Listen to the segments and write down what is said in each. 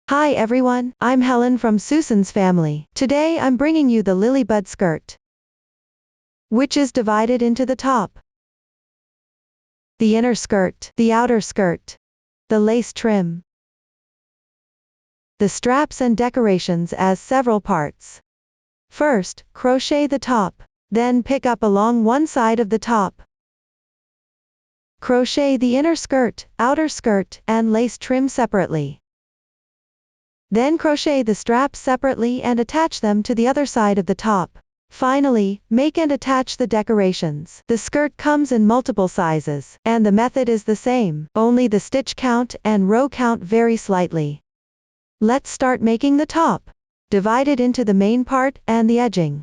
Hi everyone, I'm Helen from Susan's family. Today I'm bringing you the lily bud skirt, which is divided into the top, the inner skirt, the outer skirt, the lace trim, the straps and decorations as several parts. First, crochet the top, then pick up along one side of the top. Crochet the inner skirt, outer skirt, and lace trim separately. Then crochet the straps separately and attach them to the other side of the top. Finally, make and attach the decorations. The skirt comes in multiple sizes, and the method is the same, only the stitch count and row count vary slightly. Let's start making the top. Divide it into the main part and the edging,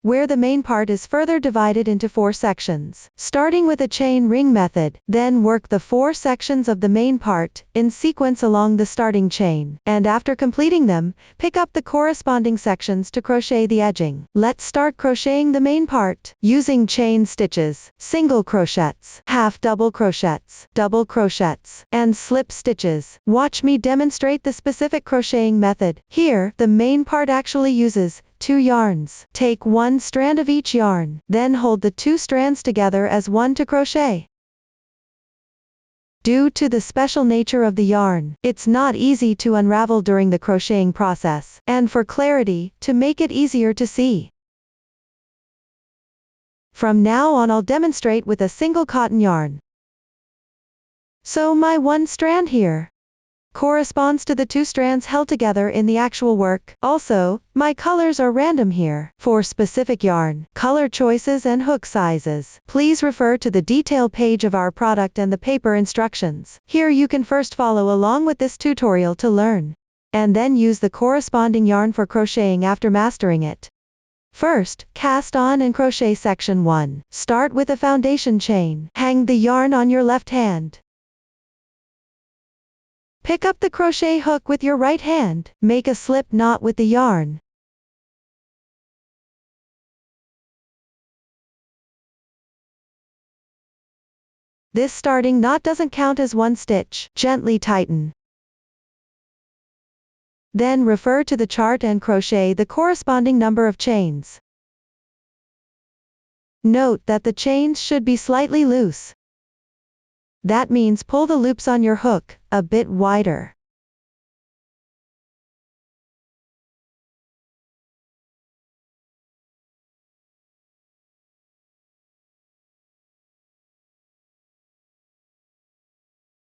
where the main part is further divided into 4 sections. Starting with a chain ring method, then work the 4 sections of the main part in sequence along the starting chain, and after completing them, pick up the corresponding sections to crochet the edging. Let's start crocheting the main part, using chain stitches, single crochets, half double crochets, double crochets, and slip stitches. Watch me demonstrate the specific crocheting method. Here, the main part actually uses 2 yarns. Take 1 strand of each yarn, then hold the 2 strands together as one to crochet. Due to the special nature of the yarn, it's not easy to unravel during the crocheting process, and for clarity, to make it easier to see, from now on I'll demonstrate with a single cotton yarn. So my 1 strand here corresponds to the 2 strands held together in the actual work. Also, my colors are random here. For specific yarn, color choices and hook sizes, please refer to the detail page of our product and the paper instructions. Here you can first follow along with this tutorial to learn, and then use the corresponding yarn for crocheting after mastering it. First, cast on and crochet section 1. Start with a foundation chain. Hang the yarn on your left hand. Pick up the crochet hook with your right hand. Make a slip knot with the yarn. This starting knot doesn't count as 1 stitch. Gently tighten. Then refer to the chart and crochet the corresponding number of chains. Note that the chains should be slightly loose. That means pull the loops on your hook a bit wider.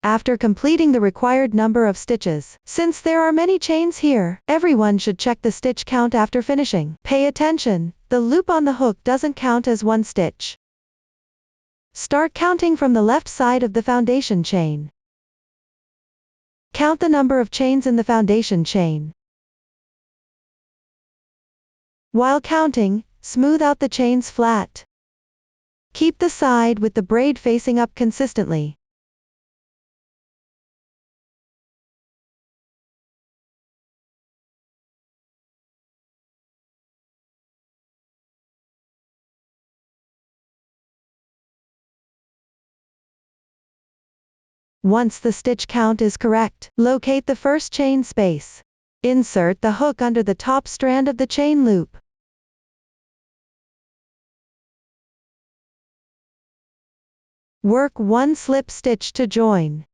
After completing the required number of stitches, since there are many chains here, everyone should check the stitch count after finishing. Pay attention, the loop on the hook doesn't count as 1 stitch. Start counting from the left side of the foundation chain. Count the number of chains in the foundation chain. While counting, smooth out the chains flat. Keep the side with the braid facing up consistently. Once the stitch count is correct, locate the first chain space. Insert the hook under the top strand of the chain loop. Work 1 slip stitch to join.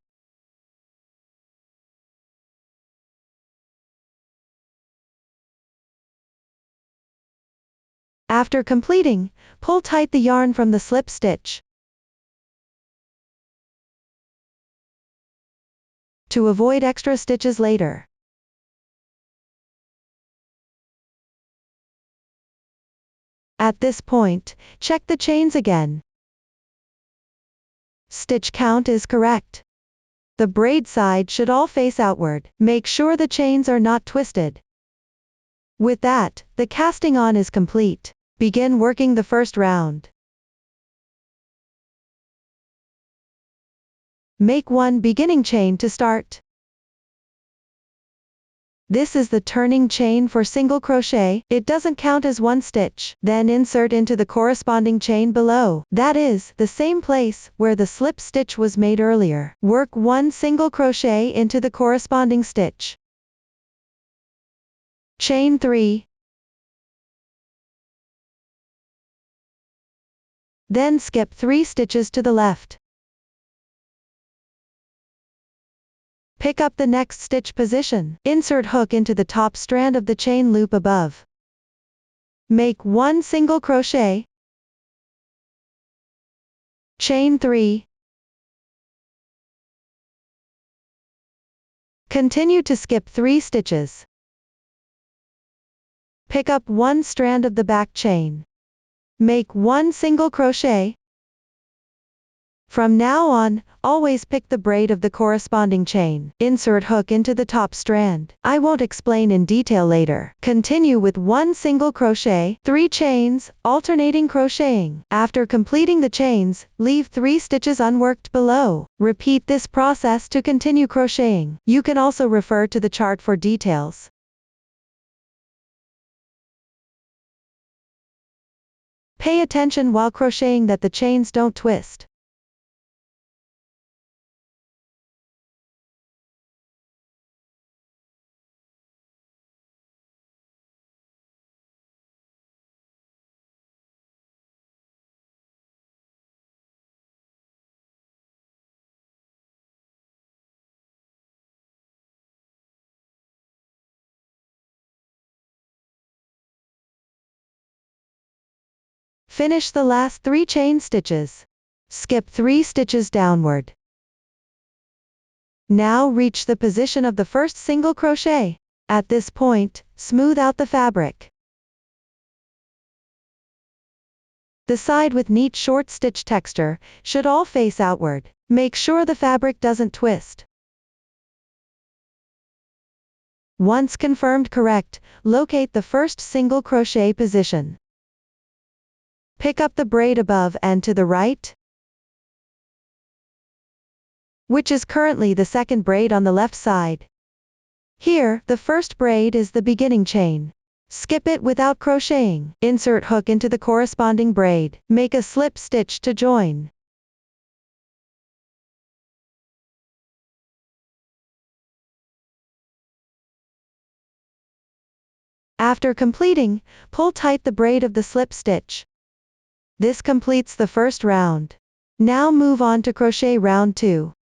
After completing, pull tight the yarn from the slip stitch. To avoid extra stitches later. At this point, check the chains again. Stitch count is correct. The braid side should all face outward. Make sure the chains are not twisted. With that, the casting on is complete. Begin working the first round. Make 1 beginning chain to start. This is the turning chain for single crochet. It doesn't count as 1 stitch. Then insert into the corresponding chain below. That is, the same place where the slip stitch was made earlier. Work 1 single crochet into the corresponding stitch. chain 3, then skip 3 stitches to the left. Pick up the next stitch position. Insert hook into the top strand of the chain loop above. Make 1 single crochet, chain 3, continue to skip 3 stitches. Pick up 1 strand of the back chain. Make 1 single crochet. From now on, always pick the braid of the corresponding chain. Insert hook into the top strand. I won't explain in detail later. Continue with 1 single crochet, 3 chains, alternating crocheting. After completing the chains, leave 3 stitches unworked below. Repeat this process to continue crocheting. You can also refer to the chart for details. Pay attention while crocheting that the chains don't twist. Finish the last 3 chain stitches. Skip 3 stitches downward. Now reach the position of the first single crochet. At this point, smooth out the fabric. The side with neat short stitch texture should all face outward. Make sure the fabric doesn't twist. Once confirmed correct, locate the first single crochet position. Pick up the braid above and to the right, which is currently the second braid on the left side. Here, the first braid is the beginning chain. Skip it without crocheting. Insert hook into the corresponding braid. Make a slip stitch to join. After completing, pull tight the braid of the slip stitch. This completes the first round. Now move on to crochet round 2.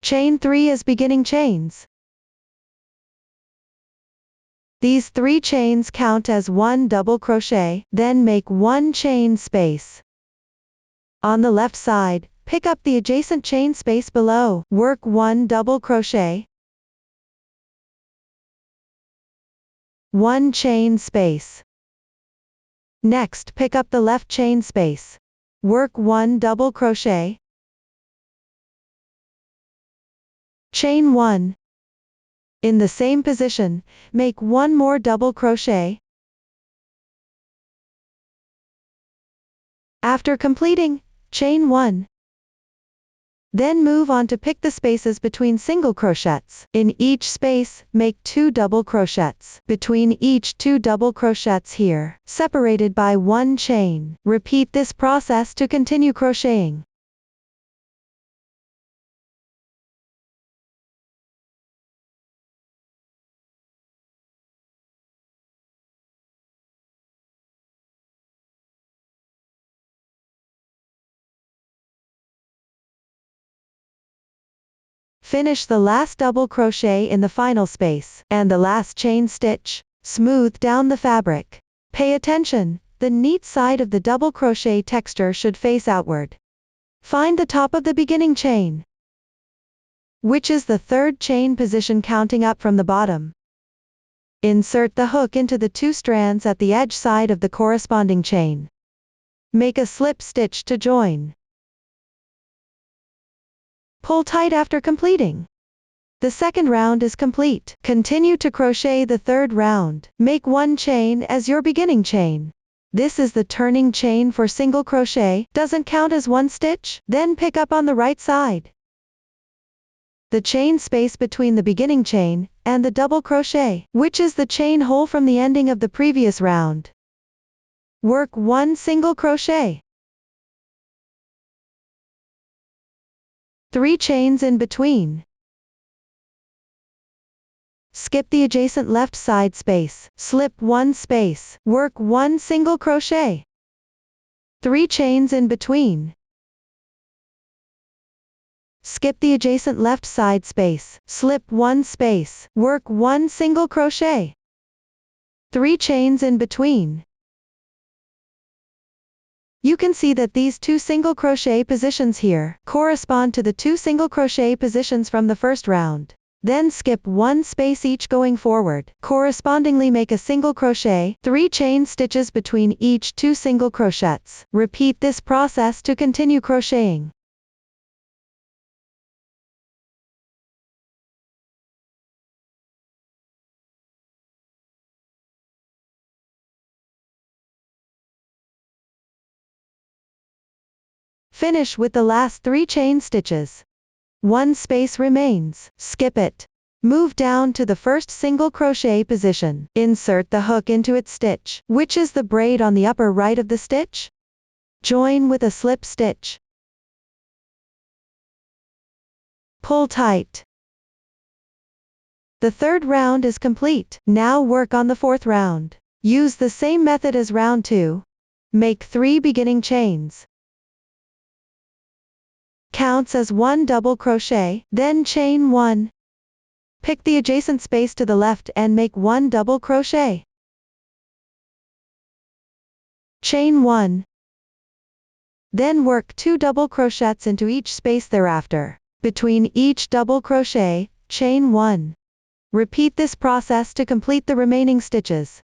Chain 3 as beginning chains. These 3 chains count as 1 double crochet, then make 1 chain space. On the left side, pick up the adjacent chain space below. Work 1 double crochet, 1 chain space. Next, pick up the left chain space. Work 1 double crochet, chain 1. In the same position, make 1 more double crochet. After completing, chain 1. Then move on to pick the spaces between single crochets. In each space, make 2 double crochets. Between each 2 double crochets here, separated by 1 chain. Repeat this process to continue crocheting. Finish the last double crochet in the final space, and the last chain stitch. Smooth down the fabric. Pay attention, the neat side of the double crochet texture should face outward. Find the top of the beginning chain, which is the 3rd chain position counting up from the bottom. Insert the hook into the 2 strands at the edge side of the corresponding chain. Make a slip stitch to join. Pull tight after completing. The second round is complete. Continue to crochet the 3rd round. Make 1 chain as your beginning chain. This is the turning chain for single crochet, doesn't count as 1 stitch. Then pick up on the right side the chain space between the beginning chain and the double crochet, which is the chain hole from the ending of the previous round. Work 1 single crochet, 3 chains in between. Skip the adjacent left side space, slip 1 space, work 1 single crochet. 3 chains in between. Skip the adjacent left side space, slip 1 space, work 1 single crochet. 3 chains in between. You can see that these 2 single crochet positions here correspond to the 2 single crochet positions from the first round. Then skip 1 space each going forward. Correspondingly make a single crochet, 3 chain stitches between each 2 single crochets. Repeat this process to continue crocheting. Finish with the last 3 chain stitches. 1 space remains, skip it. Move down to the first single crochet position. Insert the hook into its stitch, which is the braid on the upper right of the stitch. Join with a slip stitch. Pull tight. The third round is complete. Now work on the fourth round. Use the same method as round 2. Make 3 beginning chains. Counts as 1 double crochet, then chain 1. Pick the adjacent space to the left and make 1 double crochet. Chain 1. Then work 2 double crochets into each space thereafter. Between each double crochet, chain 1. Repeat this process to complete the remaining stitches.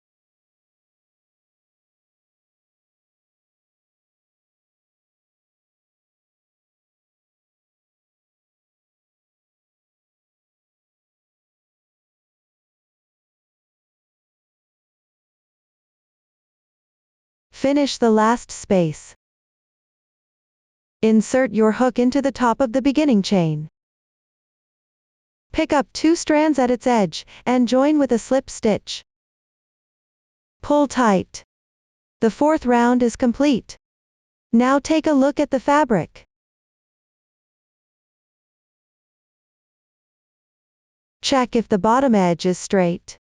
Finish the last space. Insert your hook into the top of the beginning chain. Pick up 2 strands at its edge, and join with a slip stitch. Pull tight. The fourth round is complete. Now take a look at the fabric. Check if the bottom edge is straight.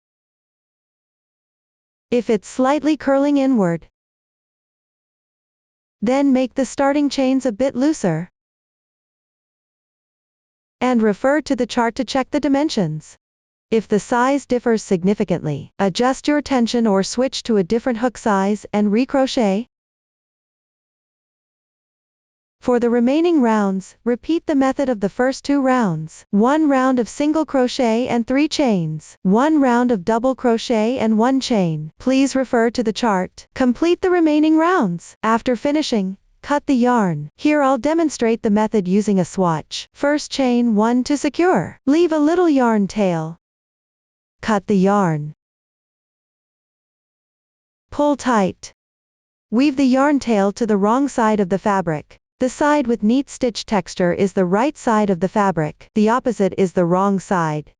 If it's slightly curling inward, then make the starting chains a bit looser. And refer to the chart to check the dimensions. If the size differs significantly, adjust your tension or switch to a different hook size and recrochet. For the remaining rounds, repeat the method of the first 2 rounds. 1 round of single crochet and 3 chains. 1 round of double crochet and 1 chain. Please refer to the chart. Complete the remaining rounds. After finishing, cut the yarn. Here I'll demonstrate the method using a swatch. First chain 1 to secure. Leave a little yarn tail. Cut the yarn. Pull tight. Weave the yarn tail to the wrong side of the fabric. The side with neat stitch texture is the right side of the fabric. The opposite is the wrong side.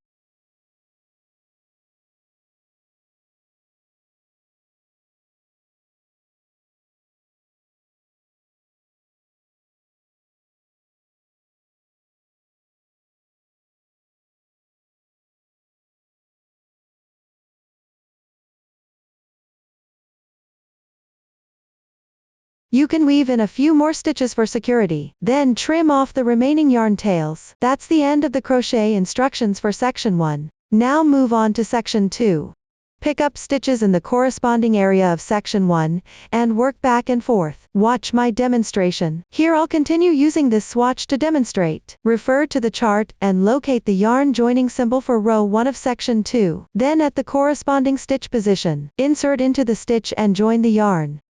You can weave in a few more stitches for security, then trim off the remaining yarn tails. That's the end of the crochet instructions for section 1. Now move on to section 2. Pick up stitches in the corresponding area of section 1, and work back and forth. Watch my demonstration. Here I'll continue using this swatch to demonstrate. Refer to the chart and locate the yarn joining symbol for row 1 of section 2. Then at the corresponding stitch position, insert into the stitch and join the yarn.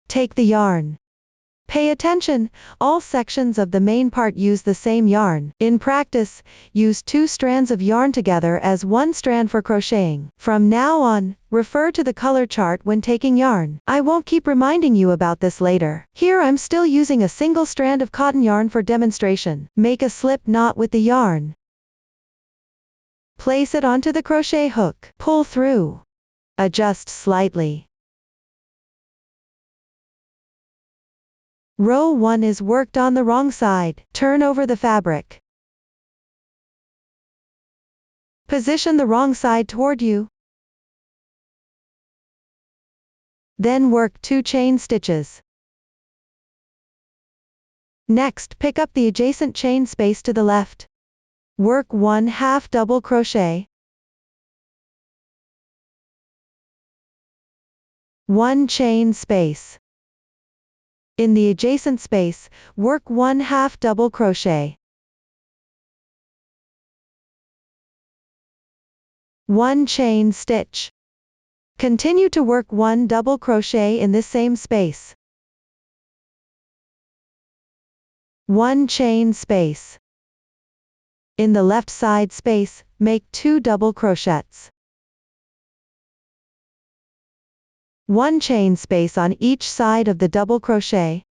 Take the yarn. Pay attention, all sections of the main part use the same yarn. In practice, use 2 strands of yarn together as 1 strand for crocheting. From now on, refer to the color chart when taking yarn. I won't keep reminding you about this later. Here I'm still using a single strand of cotton yarn for demonstration. Make a slip knot with the yarn. Place it onto the crochet hook. Pull through. Adjust slightly. Row 1 is worked on the wrong side. Turn over the fabric. Position the wrong side toward you. Then work 2 chain stitches. Next, pick up the adjacent chain space to the left. Work 1/2 double crochet. 1 chain space. In the adjacent space, work 1/2 double crochet. 1 chain stitch. Continue to work 1 double crochet in this same space. 1 chain space. In the left side space, make 2 double crochets. 1 chain space on each side of the double crochet.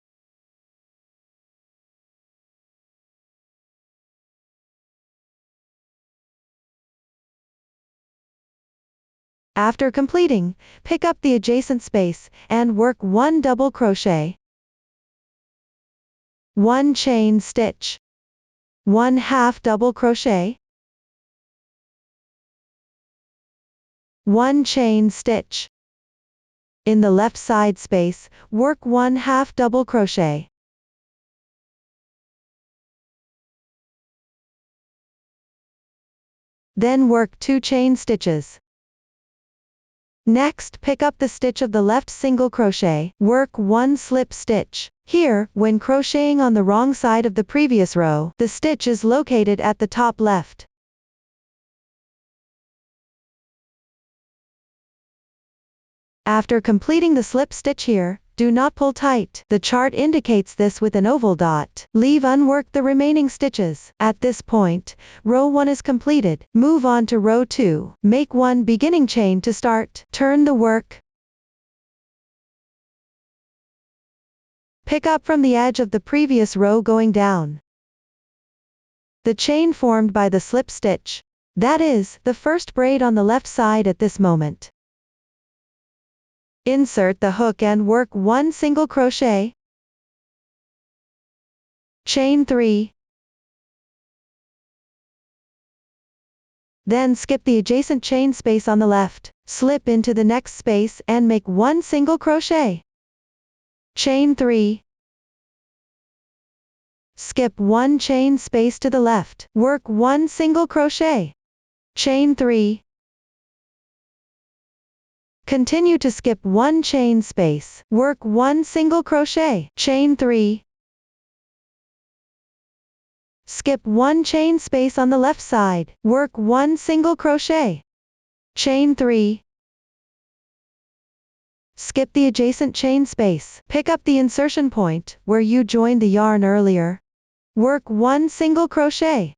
After completing, pick up the adjacent space, and work 1 double crochet. 1 chain stitch. 1/2 double crochet. 1 chain stitch. In the left side space, work 1/2 double crochet. Then work 2 chain stitches. Next, pick up the stitch of the left single crochet, work 1 slip stitch. Here, when crocheting on the wrong side of the previous row, the stitch is located at the top left. After completing the slip stitch here, do not pull tight. The chart indicates this with an oval dot. Leave unworked the remaining stitches. At this point, row 1 is completed. Move on to row 2. Make 1 beginning chain to start. Turn the work. Pick up from the edge of the previous row going down. The chain formed by the slip stitch. That is, the first braid on the left side at this moment. Insert the hook and work 1 single crochet. Chain 3. Then skip the adjacent chain space on the left, slip into the next space and make 1 single crochet. Chain 3. Skip 1 chain space to the left, work 1 single crochet. Chain 3. Continue to skip 1 chain space, work 1 single crochet. Chain 3. Skip 1 chain space on the left side, work 1 single crochet. Chain 3. Skip the adjacent chain space, pick up the insertion point, where you joined the yarn earlier. Work 1 single crochet.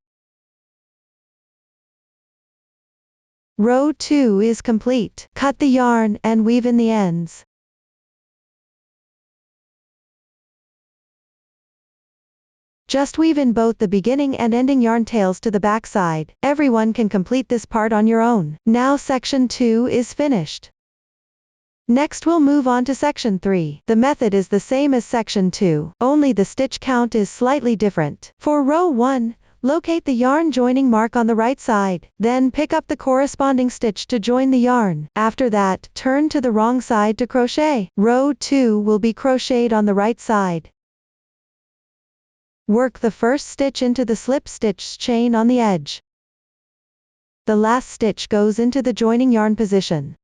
Row 2 is complete. Cut the yarn and weave in the ends. Just weave in both the beginning and ending yarn tails to the back side. Everyone can complete this part on your own. Now section 2 is finished. Next we'll move on to section 3. The method is the same as section 2, only the stitch count is slightly different. For row 1, locate the yarn joining mark on the right side, then pick up the corresponding stitch to join the yarn. After that, turn to the wrong side to crochet. Row 2 will be crocheted on the right side. Work the first stitch into the slip stitch chain on the edge. The last stitch goes into the joining yarn position.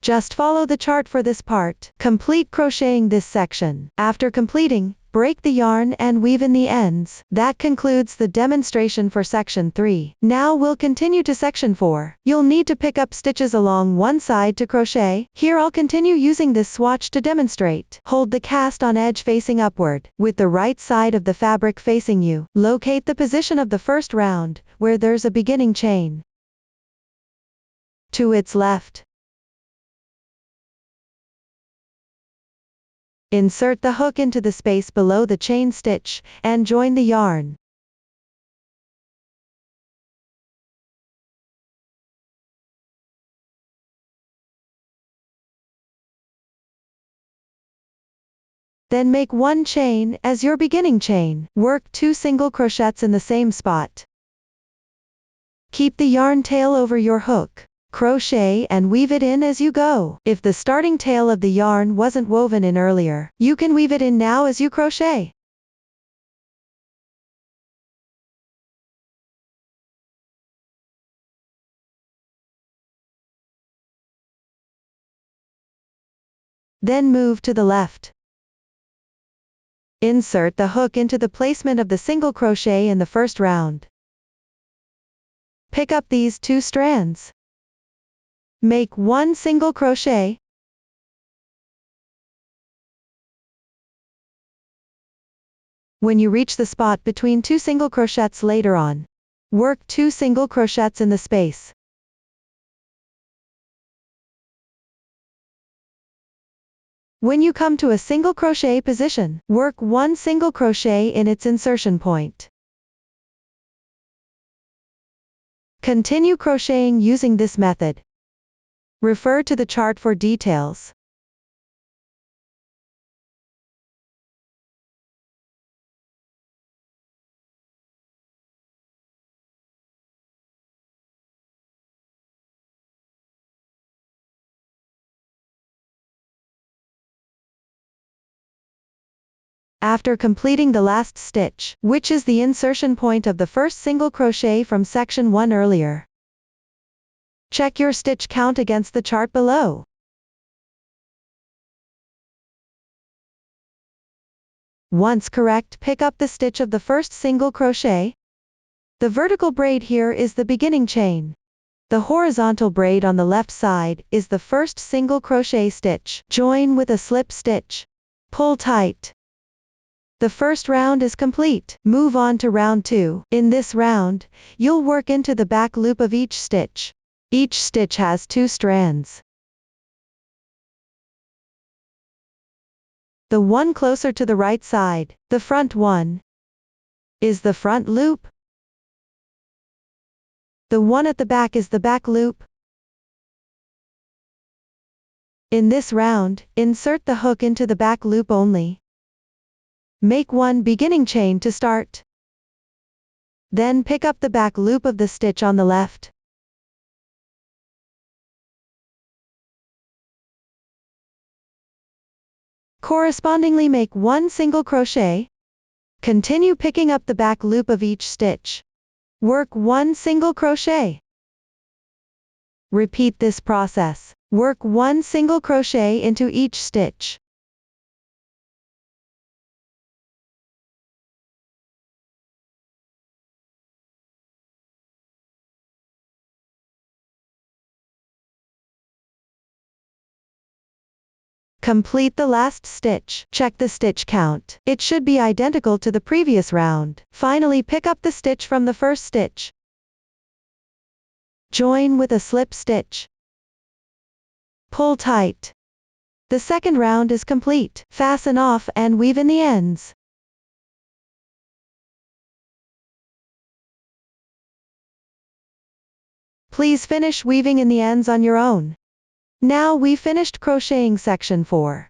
Just follow the chart for this part. Complete crocheting this section. After completing, break the yarn and weave in the ends. That concludes the demonstration for section 3. Now we'll continue to section 4. You'll need to pick up stitches along one side to crochet. Here I'll continue using this swatch to demonstrate. Hold the cast on edge facing upward, with the right side of the fabric facing you. Locate the position of the first round, where there's a beginning chain. To its left, insert the hook into the space below the chain stitch, and join the yarn. Then make 1 chain as your beginning chain. Work 2 single crochets in the same spot. Keep the yarn tail over your hook. Crochet and weave it in as you go. If the starting tail of the yarn wasn't woven in earlier, you can weave it in now as you crochet. Then move to the left. Insert the hook into the placement of the single crochet in the first round. Pick up these 2 strands. Make 1 single crochet. When you reach the spot between 2 single crochets later on, work 2 single crochets in the space. When you come to a single crochet position, work 1 single crochet in its insertion point. Continue crocheting using this method. Refer to the chart for details. After completing the last stitch, which is the insertion point of the first single crochet from section 1 earlier, check your stitch count against the chart below. Once correct, pick up the stitch of the first single crochet. The vertical braid here is the beginning chain. The horizontal braid on the left side is the first single crochet stitch. Join with a slip stitch. Pull tight. The first round is complete. Move on to round 2. In this round, you'll work into the back loop of each stitch. Each stitch has 2 strands. The one closer to the right side, the front one, is the front loop. The one at the back is the back loop. In this round, insert the hook into the back loop only. Make 1 beginning chain to start. Then pick up the back loop of the stitch on the left. Correspondingly make 1 single crochet. Continue picking up the back loop of each stitch. Work 1 single crochet. Repeat this process. Work 1 single crochet into each stitch. Complete the last stitch. Check the stitch count. It should be identical to the previous round. Finally, pick up the stitch from the first stitch. Join with a slip stitch. Pull tight. The second round is complete. Fasten off and weave in the ends. Please finish weaving in the ends on your own. Now we finished crocheting section 4.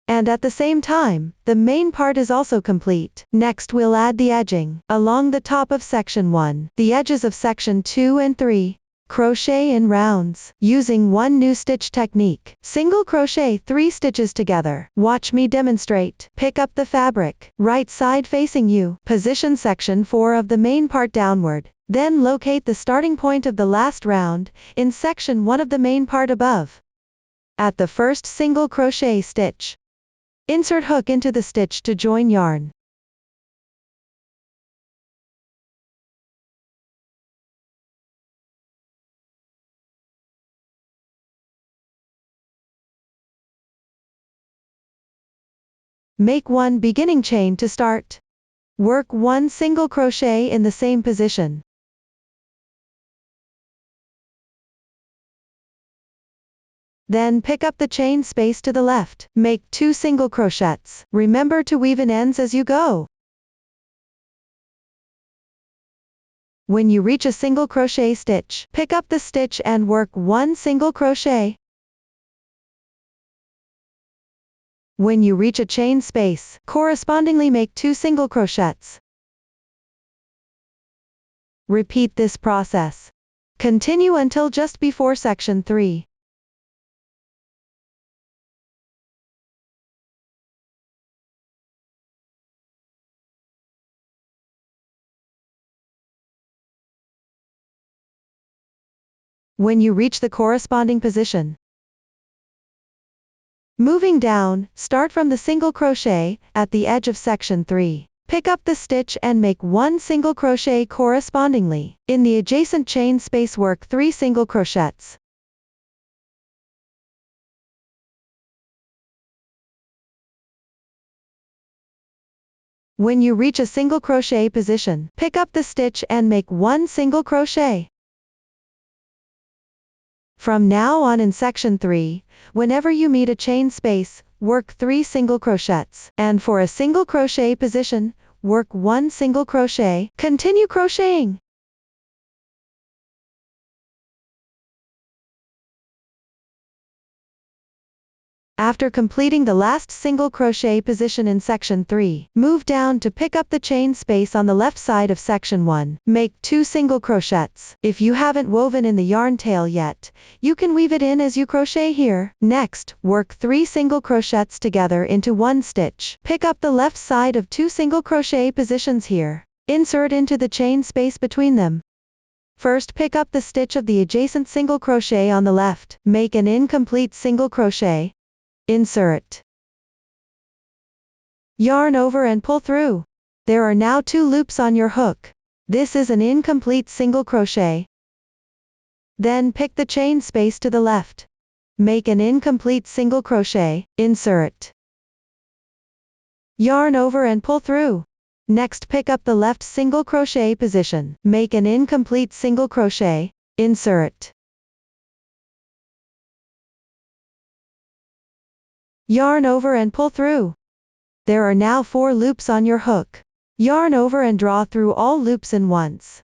And at the same time, the main part is also complete. Next we'll add the edging. Along the top of section 1, the edges of section 2 and 3. Crochet in rounds, using 1 new stitch technique. Single crochet 3 stitches together. Watch me demonstrate. Pick up the fabric, right side facing you. Position section 4 of the main part downward. Then locate the starting point of the last round, in section 1 of the main part above. At the first single crochet stitch, insert hook into the stitch to join yarn. Make 1 beginning chain to start. Work 1 single crochet in the same position. Then pick up the chain space to the left. Make 2 single crochets. Remember to weave in ends as you go. When you reach a single crochet stitch, pick up the stitch and work 1 single crochet. When you reach a chain space, correspondingly make 2 single crochets. Repeat this process. Continue until just before section 3. When you reach the corresponding position, moving down, start from the single crochet at the edge of section 3. Pick up the stitch and make 1 single crochet correspondingly. In the adjacent chain space, work 3 single crochets. When you reach a single crochet position, pick up the stitch and make 1 single crochet. From now on in section 3, whenever you meet a chain space, work 3 single crochets, and for a single crochet position, work 1 single crochet. Continue crocheting. After completing the last single crochet position in section 3, move down to pick up the chain space on the left side of section 1. Make 2 single crochets. If you haven't woven in the yarn tail yet, you can weave it in as you crochet here. Next, work 3 single crochets together into 1 stitch. Pick up the left side of 2 single crochet positions here. Insert into the chain space between them. First, pick up the stitch of the adjacent single crochet on the left. Make an incomplete single crochet. Insert. Yarn over and pull through. There are now 2 loops on your hook. This is an incomplete single crochet. Then pick the chain space to the left. Make an incomplete single crochet. Insert. Yarn over and pull through. Next, pick up the left single crochet position. Make an incomplete single crochet. Insert. Yarn over and pull through. There are now 4 loops on your hook. Yarn over and draw through all loops in once.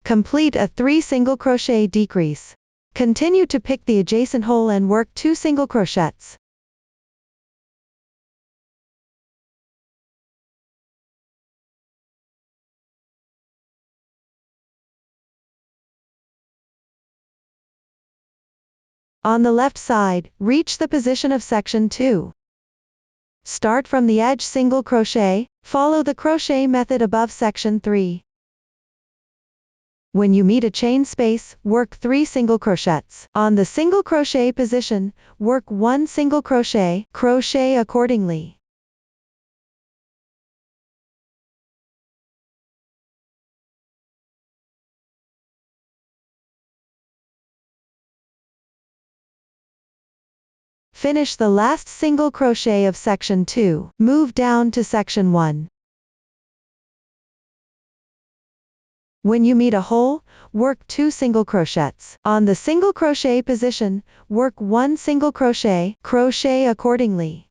Complete a 3 single crochet decrease. Continue to pick the adjacent hole and work 2 single crochets. On the left side, reach the position of section 2. Start from the edge single crochet, follow the crochet method above section 3. When you meet a chain space, work 3 single crochets. On the single crochet position, work 1 single crochet, crochet accordingly. Finish the last single crochet of section 2. Move down to section 1. When you meet a hole, work 2 single crochets. On the single crochet position, work 1 single crochet, crochet accordingly.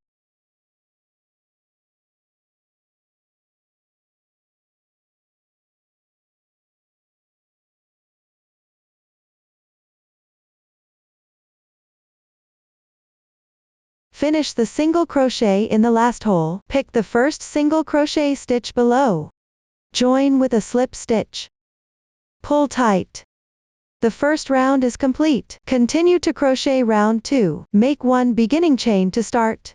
Finish the single crochet in the last hole. Pick the first single crochet stitch below. Join with a slip stitch. Pull tight. The first round is complete. Continue to crochet round 2. Make 1 beginning chain to start.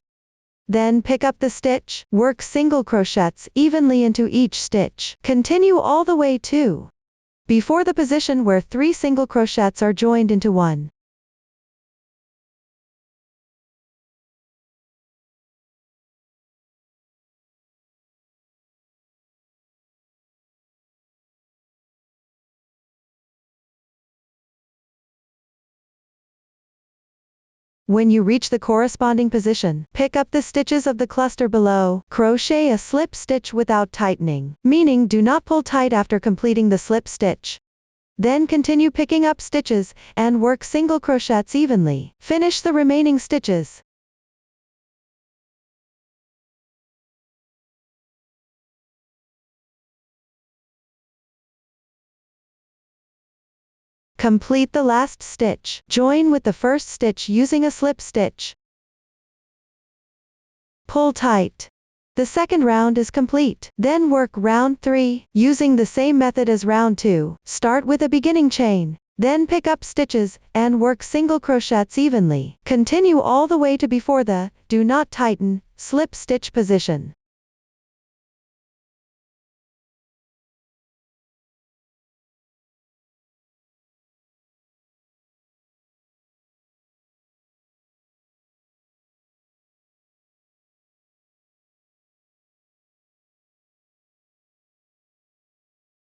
Then pick up the stitch. Work single crochets evenly into each stitch. Continue all the way to before the position where 3 single crochets are joined into 1. When you reach the corresponding position, pick up the stitches of the cluster below. Crochet a slip stitch without tightening, meaning do not pull tight after completing the slip stitch. Then continue picking up stitches, and work single crochets evenly. Finish the remaining stitches. Complete the last stitch. Join with the first stitch using a slip stitch. Pull tight. The second round is complete. Then work round 3, using the same method as round 2. Start with a beginning chain. Then pick up stitches, and work single crochets evenly. Continue all the way to before the, do not tighten, slip stitch position.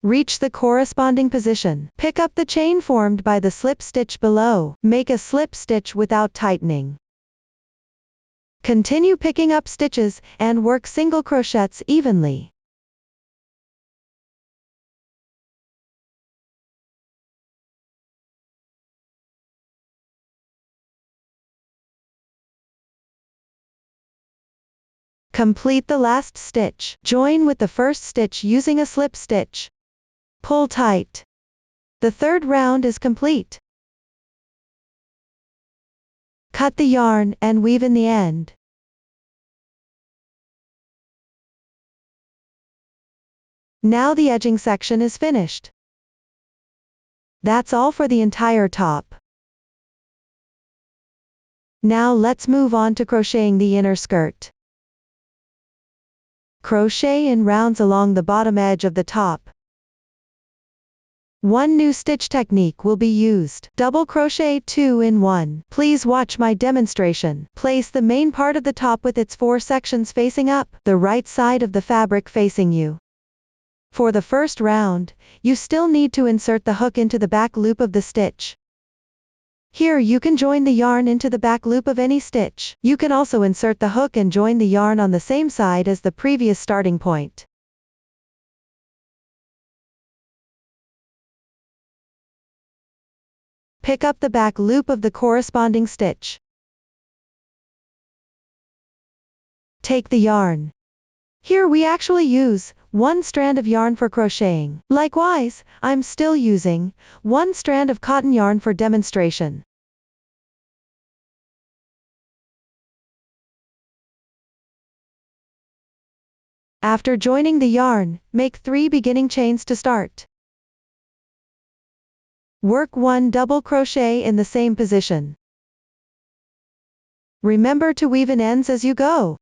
Reach the corresponding position. Pick up the chain formed by the slip stitch below. Make a slip stitch without tightening. Continue picking up stitches, and work single crochets evenly. Complete the last stitch. Join with the first stitch using a slip stitch. Pull tight. The third round is complete. Cut the yarn and weave in the end. Now the edging section is finished. That's all for the entire top. Now let's move on to crocheting the inner skirt. Crochet in rounds along the bottom edge of the top. One new stitch technique will be used. Double crochet 2 in 1. Please watch my demonstration. Place the main part of the top with its 4 sections facing up, the right side of the fabric facing you. For the first round, you still need to insert the hook into the back loop of the stitch. Here you can join the yarn into the back loop of any stitch. You can also insert the hook and join the yarn on the same side as the previous starting point. Pick up the back loop of the corresponding stitch. Take the yarn. Here we actually use 1 strand of yarn for crocheting. Likewise, I'm still using 1 strand of cotton yarn for demonstration. After joining the yarn, make 3 beginning chains to start. Work 1 double crochet in the same position. Remember to weave in ends as you go.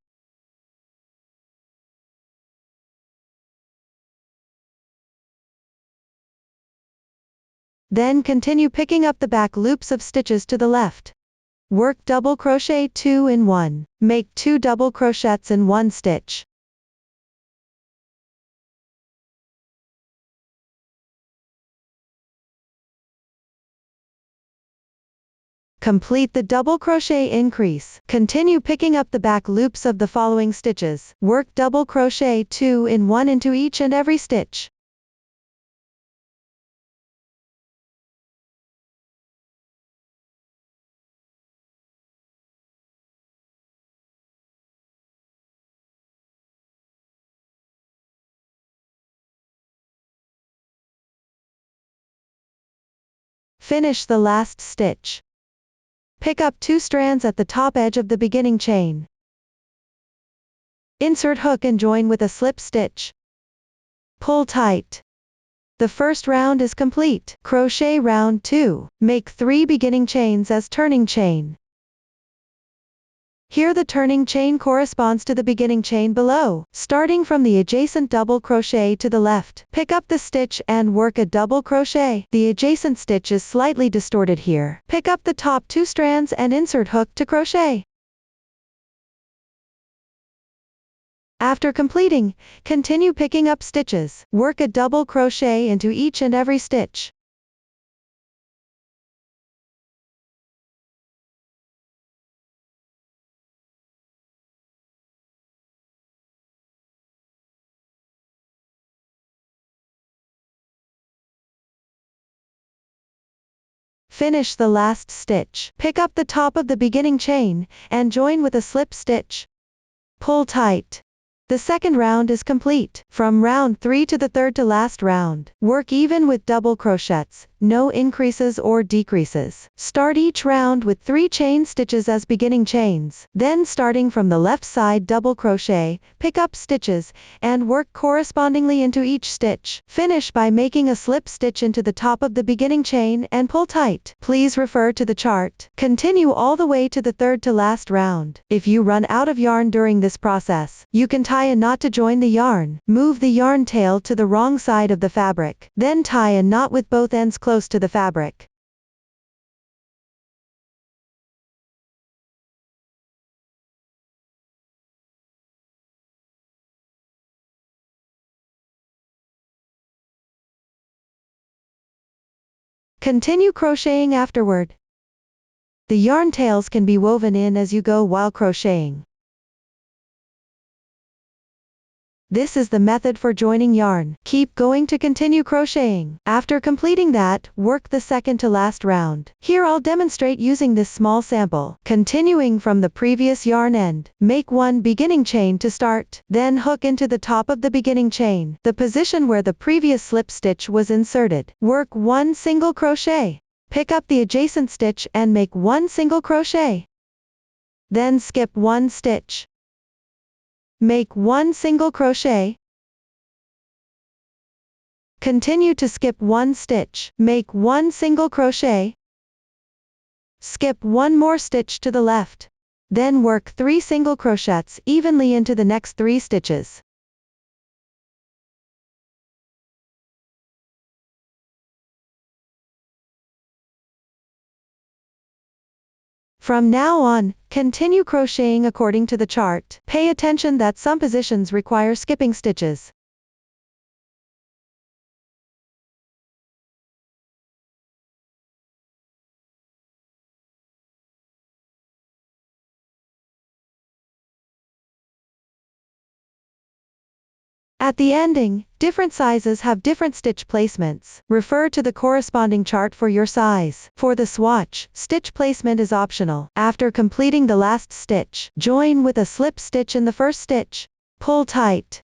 Then continue picking up the back loops of stitches to the left. Work double crochet 2 in 1. Make 2 double crochets in 1 stitch. Complete the double crochet increase. Continue picking up the back loops of the following stitches. Work double crochet 2 in 1 into each and every stitch. Finish the last stitch. Pick up 2 strands at the top edge of the beginning chain. Insert hook and join with a slip stitch. Pull tight. The first round is complete. Crochet round 2. Make 3 beginning chains as turning chain. Here the turning chain corresponds to the beginning chain below. Starting from the adjacent double crochet to the left, pick up the stitch and work a double crochet. The adjacent stitch is slightly distorted here. Pick up the top 2 strands and insert hook to crochet. After completing, continue picking up stitches. Work a double crochet into each and every stitch. Finish the last stitch. Pick up the top of the beginning chain, and join with a slip stitch. Pull tight. The second round is complete. From round 3 to the third to last round, work even with double crochets, no increases or decreases. Start each round with 3 chain stitches as beginning chains. Then starting from the left side double crochet, pick up stitches, and work correspondingly into each stitch. Finish by making a slip stitch into the top of the beginning chain and pull tight. Please refer to the chart. Continue all the way to the third to last round. If you run out of yarn during this process, you can tie a knot to join the yarn. Move the yarn tail to the wrong side of the fabric. Then tie a knot with both ends close to the fabric. Continue crocheting afterward. The yarn tails can be woven in as you go while crocheting. This is the method for joining yarn. Keep going to continue crocheting. After completing that, work the second to last round. Here I'll demonstrate using this small sample. Continuing from the previous yarn end, make one beginning chain to start, then hook into the top of the beginning chain, the position where the previous slip stitch was inserted. Work one single crochet. Pick up the adjacent stitch and make one single crochet. Then skip one stitch. Make one single crochet. Continue to skip one stitch. Make one single crochet. Skip one more stitch to the left. Then work 3 single crochets evenly into the next 3 stitches. From now on, continue crocheting according to the chart. Pay attention that some positions require skipping stitches. At the ending, different sizes have different stitch placements. Refer to the corresponding chart for your size. For the swatch, stitch placement is optional. After completing the last stitch, join with a slip stitch in the first stitch. Pull tight.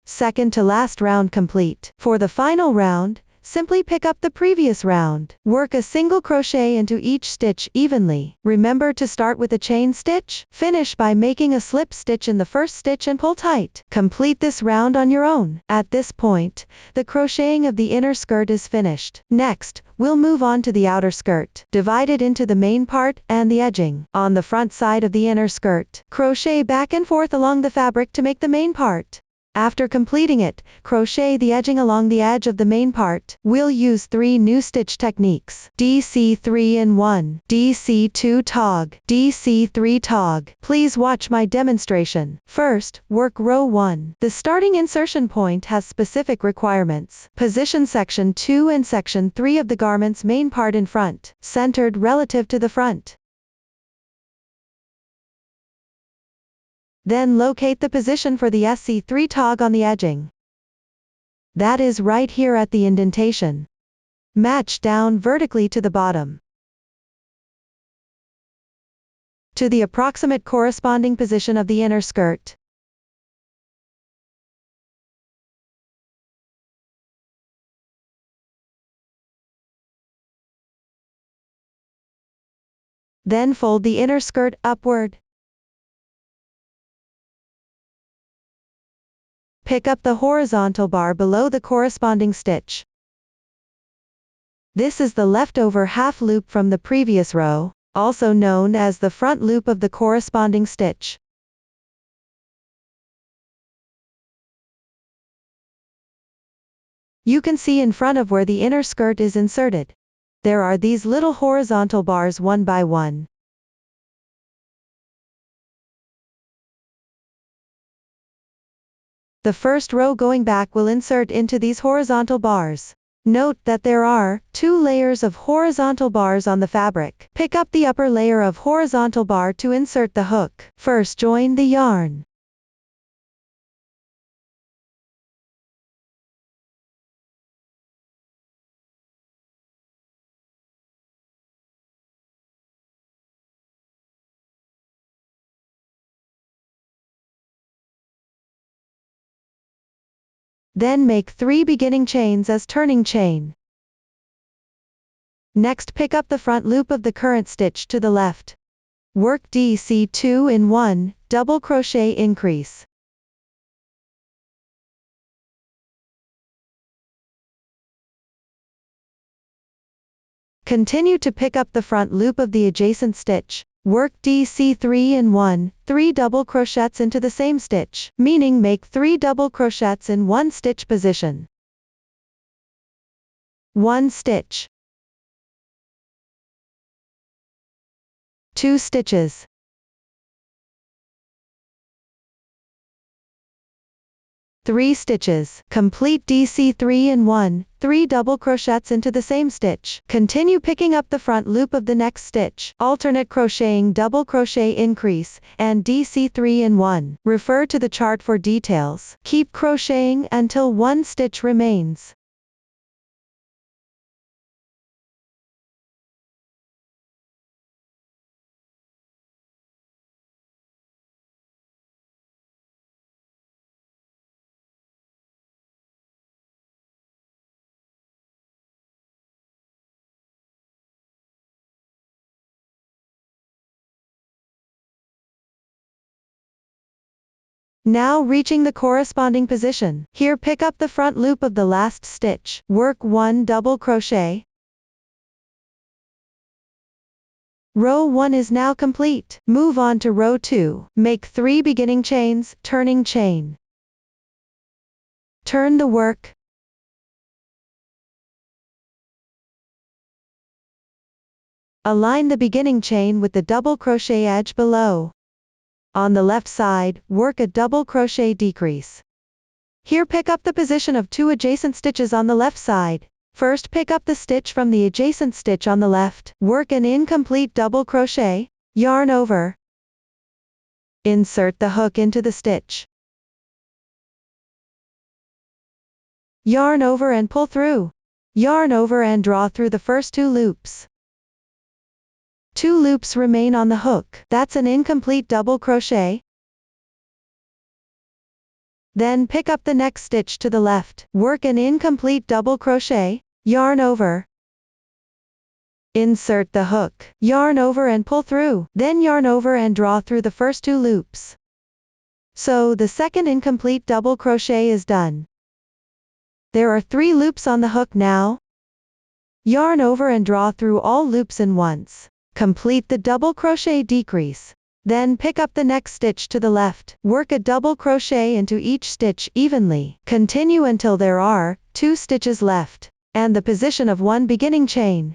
Second to last round complete. For the final round, simply pick up the previous round. Work a single crochet into each stitch evenly. Remember to start with a chain stitch. Finish by making a slip stitch in the first stitch and pull tight. Complete this round on your own. At this point, the crocheting of the inner skirt is finished. Next, we'll move on to the outer skirt. Divide it into the main part and the edging. On the front side of the inner skirt, crochet back and forth along the fabric to make the main part. After completing it, crochet the edging along the edge of the main part. We'll use 3 new stitch techniques: DC3-in-1, DC2 tog, DC3 tog. Please watch my demonstration. First, work row 1. The starting insertion point has specific requirements. Position section 2 and section 3 of the garment's main part in front, centered relative to the front. Then locate the position for the SC3 tog on the edging. That is right here at the indentation. Match down vertically to the bottom, to the approximate corresponding position of the inner skirt. Then fold the inner skirt upward. Pick up the horizontal bar below the corresponding stitch. This is the leftover half loop from the previous row, also known as the front loop of the corresponding stitch. You can see in front of where the inner skirt is inserted, there are these little horizontal bars one by one. The first row going back will insert into these horizontal bars. Note that there are 2 layers of horizontal bars on the fabric. Pick up the upper layer of horizontal bar to insert the hook. First join the yarn. Then make 3 beginning chains as turning chain. Next pick up the front loop of the current stitch to the left. Work DC 2 in 1, double crochet increase. Continue to pick up the front loop of the adjacent stitch. Work DC 3 in 1, 3 double crochets into the same stitch, meaning make 3 double crochets in 1 stitch position. 1 stitch. 2 stitches. 3 stitches. Complete DC 3 in 1, 3 double crochets into the same stitch. Continue picking up the front loop of the next stitch, alternate crocheting double crochet increase, and DC 3 in 1. Refer to the chart for details. Keep crocheting until 1 stitch remains. Now reaching the corresponding position. Here pick up the front loop of the last stitch. Work 1 double crochet. Row 1 is now complete. Move on to row 2. Make 3 beginning chains, turning chain. Turn the work. Align the beginning chain with the double crochet edge below. On the left side, work a double crochet decrease. Here pick up the position of 2 adjacent stitches on the left side. First pick up the stitch from the adjacent stitch on the left. Work an incomplete double crochet. Yarn over. Insert the hook into the stitch. Yarn over and pull through. Yarn over and draw through the first 2 loops. 2 loops remain on the hook. That's an incomplete double crochet. Then pick up the next stitch to the left. Work an incomplete double crochet. Yarn over. Insert the hook. Yarn over and pull through. Then yarn over and draw through the first 2 loops. So the second incomplete double crochet is done. There are 3 loops on the hook now. Yarn over and draw through all loops in once. Complete the double crochet decrease. Then pick up the next stitch to the left. Work a double crochet into each stitch evenly. Continue until there are 2 stitches left, and the position of 1 beginning chain.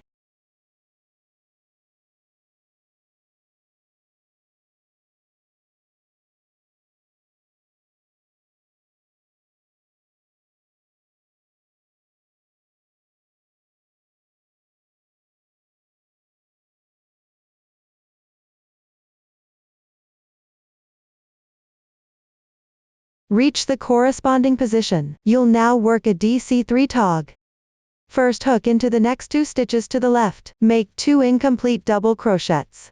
Reach the corresponding position. You'll now work a DC3 tog. First hook into the next 2 stitches to the left. Make 2 incomplete double crochets.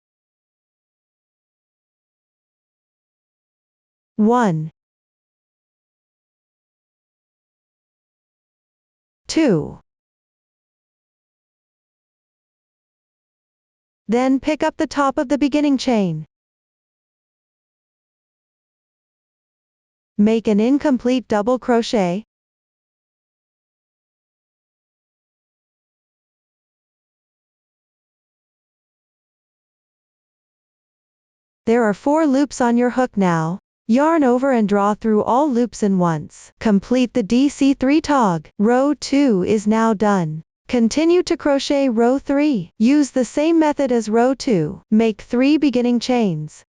1, 2. Then pick up the top of the beginning chain. Make an incomplete double crochet. There are 4 loops on your hook now. Yarn over and draw through all loops in once. Complete the DC3 tog. Row 2 is now done. Continue to crochet row 3. Use the same method as row 2. Make 3 beginning chains.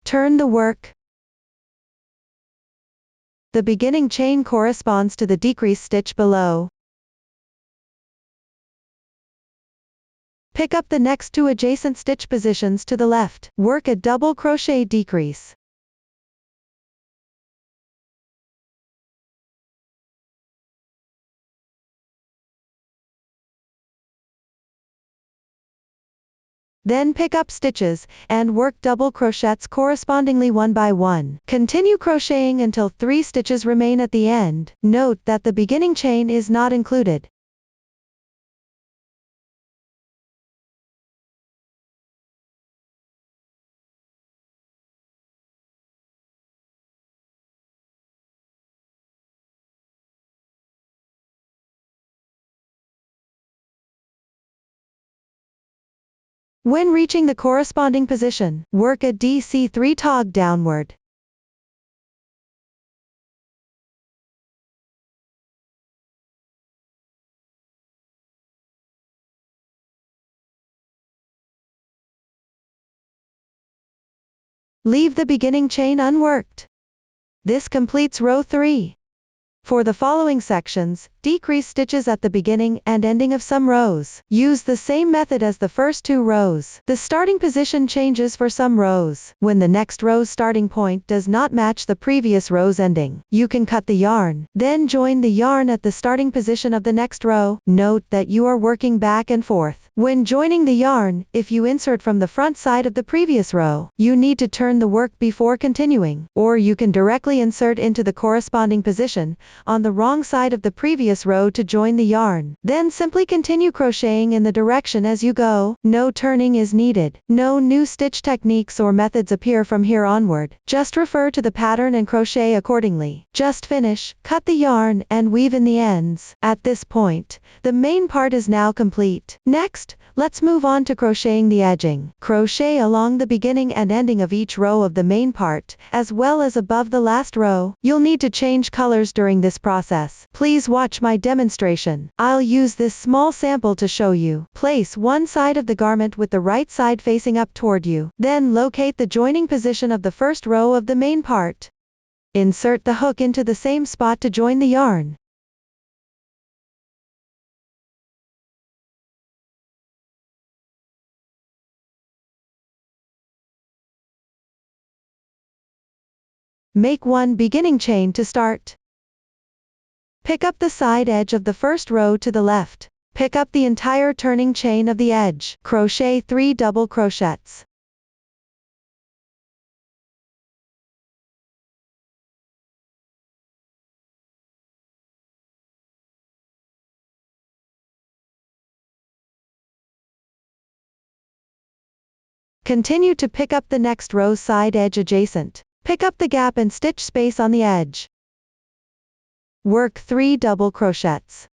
Turn the work. The beginning chain corresponds to the decrease stitch below. Pick up the next 2 adjacent stitch positions to the left. Work a double crochet decrease. Then pick up stitches, and work double crochets correspondingly one by one. Continue crocheting until 3 stitches remain at the end. Note that the beginning chain is not included. When reaching the corresponding position, work a DC3 tog downward. Leave the beginning chain unworked. This completes row 3. For the following sections, decrease stitches at the beginning and ending of some rows. Use the same method as the first 2 rows. The starting position changes for some rows. When the next row's starting point does not match the previous row's ending, you can cut the yarn. Then join the yarn at the starting position of the next row. Note that you are working back and forth. When joining the yarn, if you insert from the front side of the previous row, you need to turn the work before continuing, or you can directly insert into the corresponding position on the wrong side of the previous row to join the yarn. Then simply continue crocheting in the direction as you go. No turning is needed. No new stitch techniques or methods appear from here onward. Just refer to the pattern and crochet accordingly. Just finish, cut the yarn, and weave in the ends. At this point, the main part is now complete. Next, let's move on to crocheting the edging. Crochet along the beginning and ending of each row of the main part, as well as above the last row. You'll need to change colors during this process. Please watch my demonstration. I'll use this small sample to show you. Place one side of the garment with the right side facing up toward you. Then locate the joining position of the first row of the main part. Insert the hook into the same spot to join the yarn. Make one beginning chain to start. Pick up the side edge of the first row to the left. Pick up the entire turning chain of the edge. Crochet 3 double crochets. Continue to pick up the next row's side edge adjacent. Pick up the gap and stitch space on the edge. Work 3 double crochets.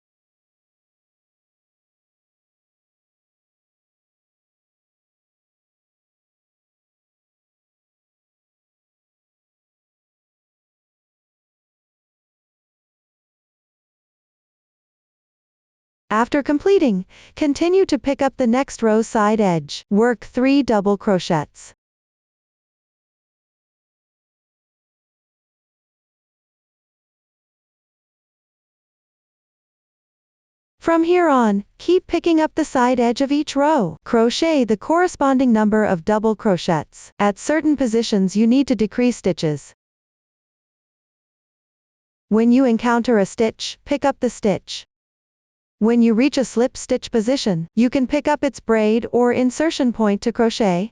After completing, continue to pick up the next row's side edge. Work 3 double crochets. From here on, keep picking up the side edge of each row. Crochet the corresponding number of double crochets. At certain positions you need to decrease stitches. When you encounter a stitch, pick up the stitch. When you reach a slip stitch position, you can pick up its braid or insertion point to crochet.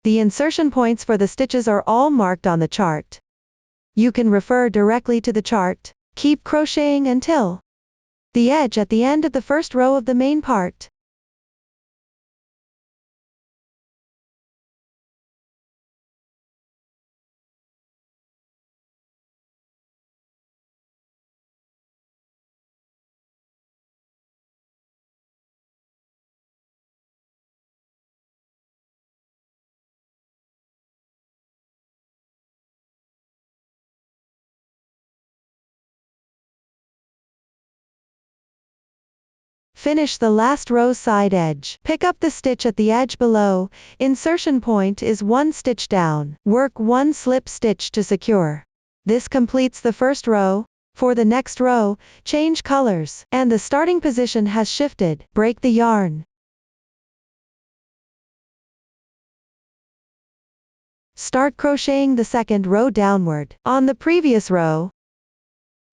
The insertion points for the stitches are all marked on the chart. You can refer directly to the chart. Keep crocheting until the edge at the end of the first row of the main part. Finish the last row's side edge. Pick up the stitch at the edge below. Insertion point is 1 stitch down. Work 1 slip stitch to secure. This completes the first row. For the next row, change colors, and the starting position has shifted. Break the yarn. Start crocheting the second row downward. On the previous row,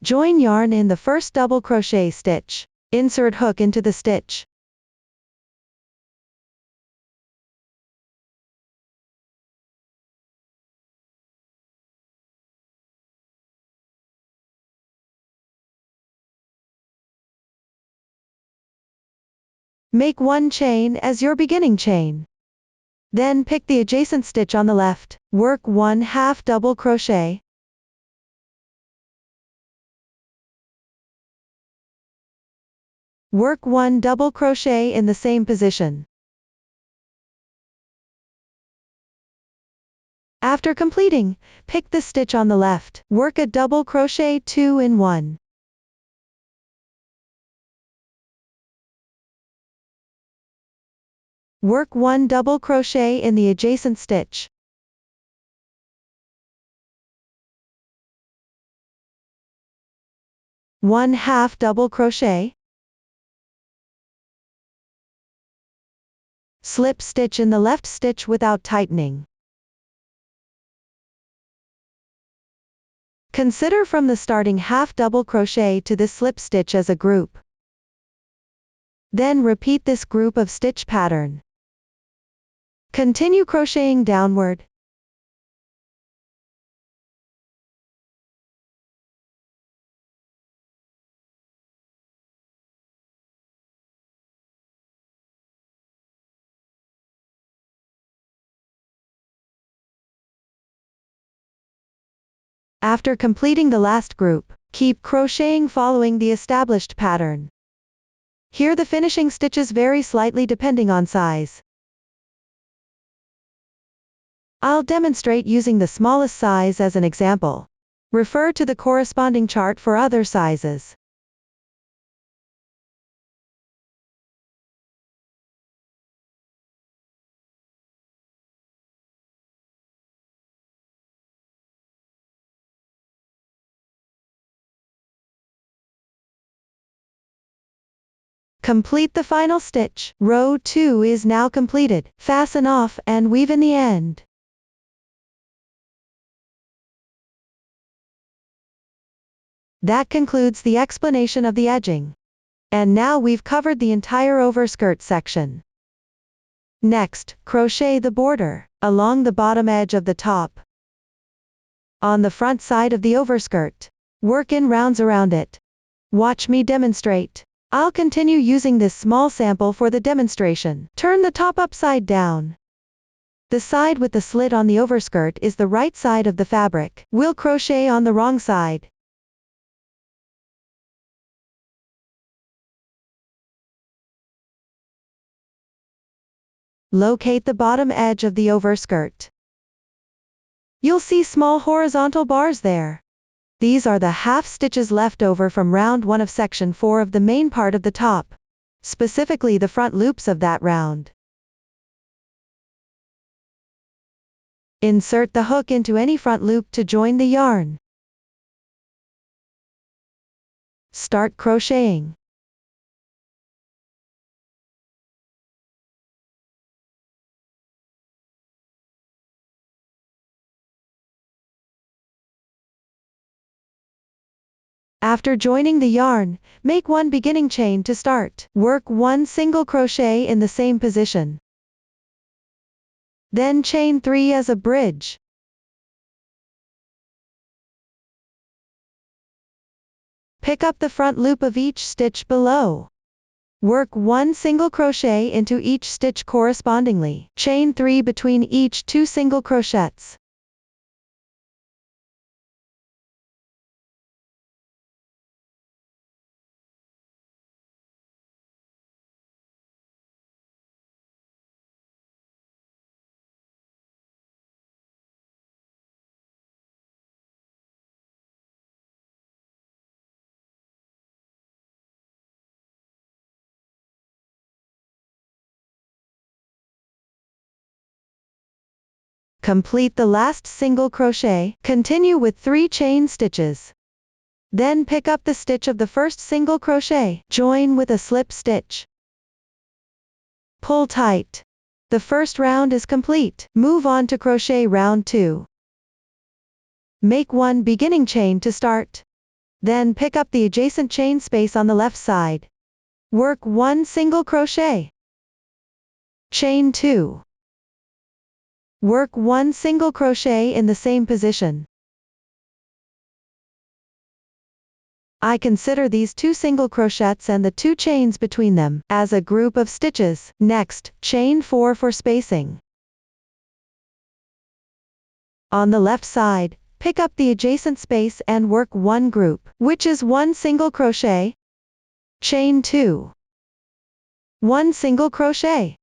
join yarn in the first double crochet stitch. Insert hook into the stitch. Make 1 chain as your beginning chain. Then pick the adjacent stitch on the left, work 1/2 double crochet. Work 1 double crochet in the same position. After completing, pick the stitch on the left, work a double crochet 2 in 1. Work 1 double crochet in the adjacent stitch. One half double crochet. Slip stitch in the left stitch without tightening. Consider from the starting half double crochet to this slip stitch as a group. Then repeat this group of stitch pattern. Continue crocheting downward. After completing the last group, keep crocheting following the established pattern. Here the finishing stitches vary slightly depending on size. I'll demonstrate using the smallest size as an example. Refer to the corresponding chart for other sizes. Complete the final stitch. Row 2 is now completed. Fasten off and weave in the end. That concludes the explanation of the edging. And now we've covered the entire overskirt section. Next, crochet the border along the bottom edge of the top. On the front side of the overskirt, work in rounds around it. Watch me demonstrate. I'll continue using this small sample for the demonstration. Turn the top upside down. The side with the slit on the overskirt is the right side of the fabric. We'll crochet on the wrong side. Locate the bottom edge of the overskirt. You'll see small horizontal bars there. These are the half stitches left over from round 1 of section 4 of the main part of the top, specifically the front loops of that round. Insert the hook into any front loop to join the yarn. Start crocheting. After joining the yarn, make 1 beginning chain to start. Work 1 single crochet in the same position. Then chain 3 as a bridge. Pick up the front loop of each stitch below. Work 1 single crochet into each stitch correspondingly. Chain 3 between each 2 single crochets. Complete the last single crochet. Continue with 3 chain stitches. Then pick up the stitch of the first single crochet. Join with a slip stitch. Pull tight. The first round is complete. Move on to crochet round 2. Make 1 beginning chain to start. Then pick up the adjacent chain space on the left side. Work 1 single crochet. Chain 2. Work 1 single crochet in the same position. I consider these 2 single crochets and the 2 chains between them as a group of stitches. Next, chain 4 for spacing. On the left side, pick up the adjacent space and work 1 group, which is 1 single crochet, chain 2, 1 single crochet.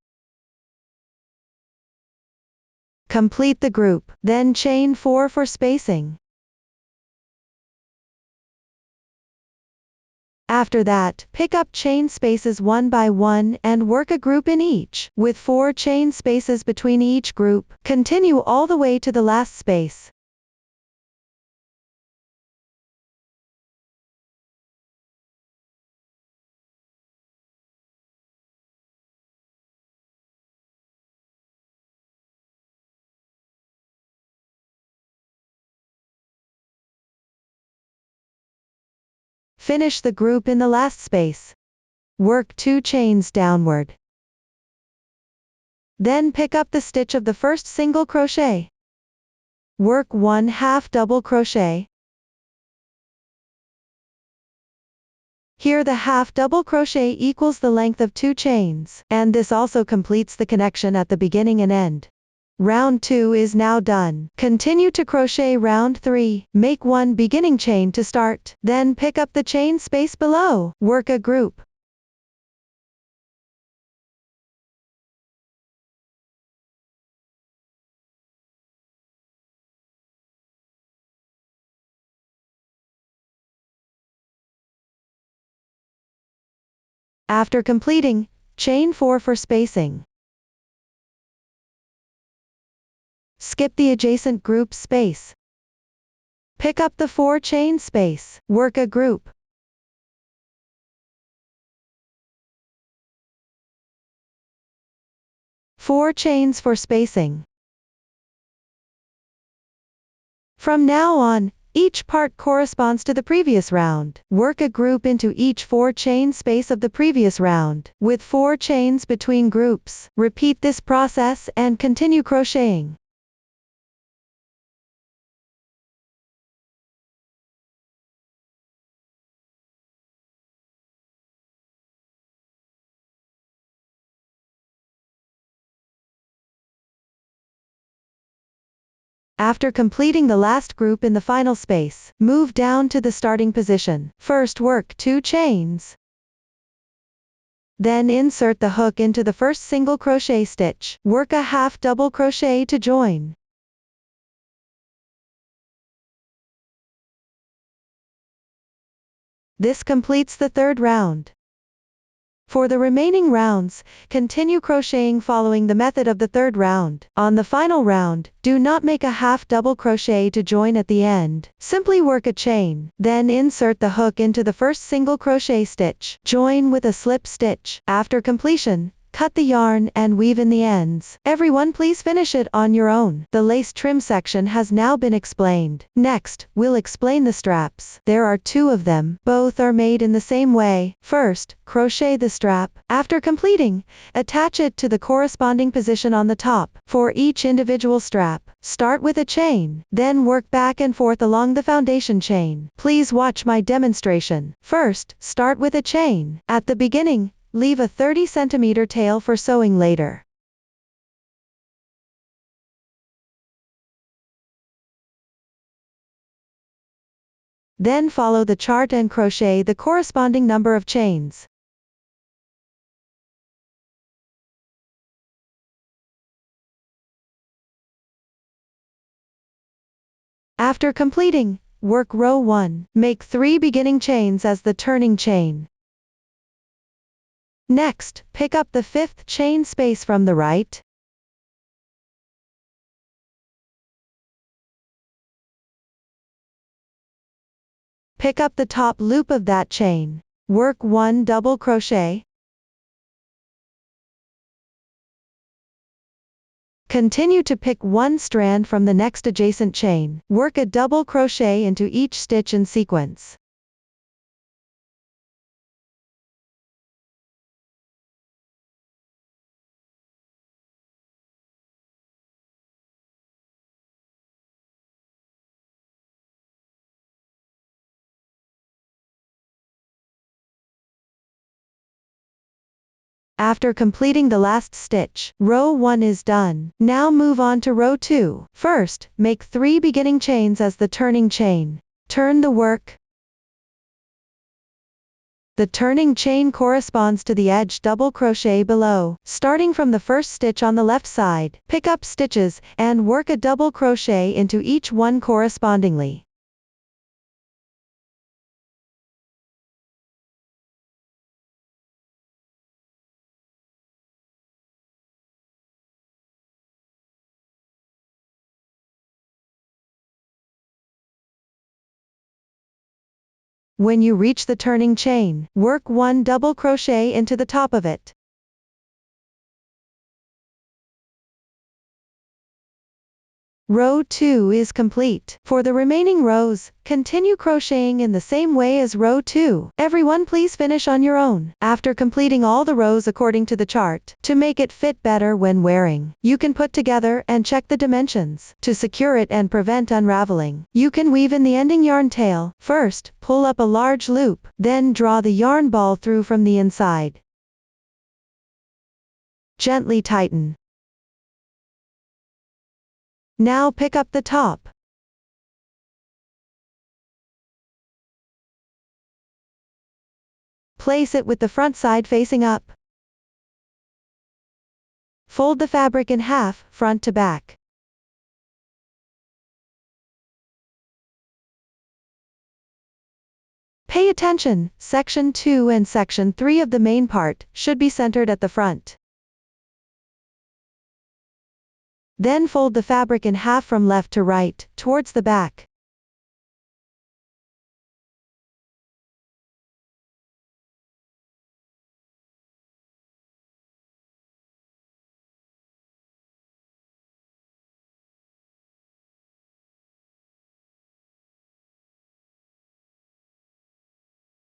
Complete the group, then chain 4 for spacing. After that, pick up chain spaces 1 by 1 and work a group in each, with 4 chain spaces between each group. Continue all the way to the last space. Finish the group in the last space. Work 2 chains downward. Then pick up the stitch of the first single crochet. Work 1 half double crochet. Here the half double crochet equals the length of 2 chains, and this also completes the connection at the beginning and end. Round 2 is now done. Continue to crochet round 3, make 1 beginning chain to start, then pick up the chain space below, work a group. After completing, chain 4 for spacing. Skip the adjacent group space. Pick up the 4 chain space, work a group. Four chains for spacing. From now on, each part corresponds to the previous round. Work a group into each 4 chain space of the previous round, with 4 chains between groups. Repeat this process and continue crocheting. After completing the last group in the final space, move down to the starting position. First work 2 chains. Then insert the hook into the first single crochet stitch. Work a half double crochet to join. This completes the 3rd round. For the remaining rounds, continue crocheting following the method of the 3rd round. On the final round, do not make a half double crochet to join at the end. Simply work a chain, then insert the hook into the first single crochet stitch. Join with a slip stitch. After completion, cut the yarn and weave in the ends. Everyone please finish it on your own. The lace trim section has now been explained. Next, we'll explain the straps. There are 2 of them. Both are made in the same way. First, crochet the strap. After completing, attach it to the corresponding position on the top. For each individual strap, start with a chain, then work back and forth along the foundation chain. Please watch my demonstration. First, start with a chain. At the beginning, leave a 30 cm tail for sewing later. Then follow the chart and crochet the corresponding number of chains. After completing, work row 1. Make 3 beginning chains as the turning chain. Next, pick up the 5th chain space from the right. Pick up the top loop of that chain. Work 1 double crochet. Continue to pick 1 strand from the next adjacent chain. Work a double crochet into each stitch in sequence. After completing the last stitch, row 1 is done. Now move on to row 2. First, make 3 beginning chains as the turning chain. Turn the work. The turning chain corresponds to the edge double crochet below. Starting from the first stitch on the left side, pick up stitches, and work a double crochet into each one correspondingly. When you reach the turning chain, work 1 double crochet into the top of it. Row 2 is complete. For the remaining rows, continue crocheting in the same way as row 2. Everyone please finish on your own. After completing all the rows according to the chart, to make it fit better when wearing, you can put together and check the dimensions. To secure it and prevent unraveling, you can weave in the ending yarn tail. First, pull up a large loop, then draw the yarn ball through from the inside. Gently tighten. Now pick up the top. Place it with the front side facing up. Fold the fabric in half, front to back. Pay attention, section 2 and section 3 of the main part should be centered at the front. Then fold the fabric in half from left to right, towards the back.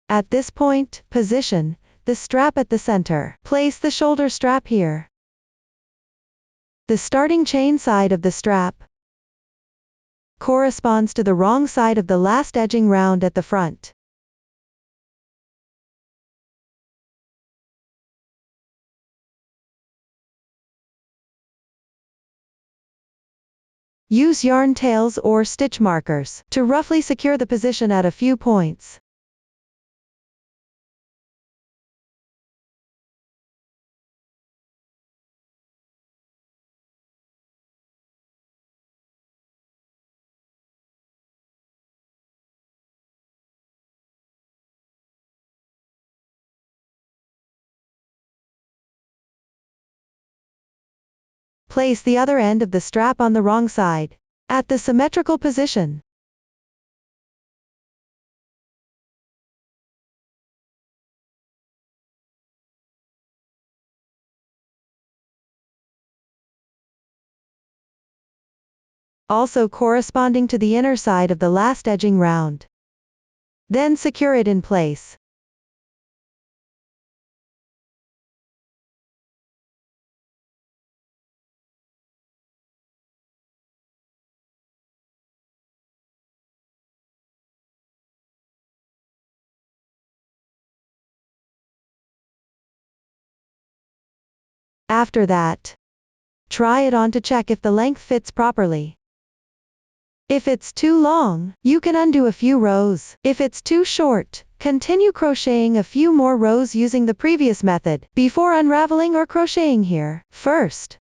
At this point, position the strap at the center. Place the shoulder strap here. The starting chain side of the strap corresponds to the wrong side of the last edging round at the front. Use yarn tails or stitch markers to roughly secure the position at a few points. Place the other end of the strap on the wrong side, at the symmetrical position. Also corresponding to the inner side of the last edging round. Then secure it in place. After that, try it on to check if the length fits properly. If it's too long, you can undo a few rows. If it's too short, continue crocheting a few more rows using the previous method, before unraveling or crocheting here. First,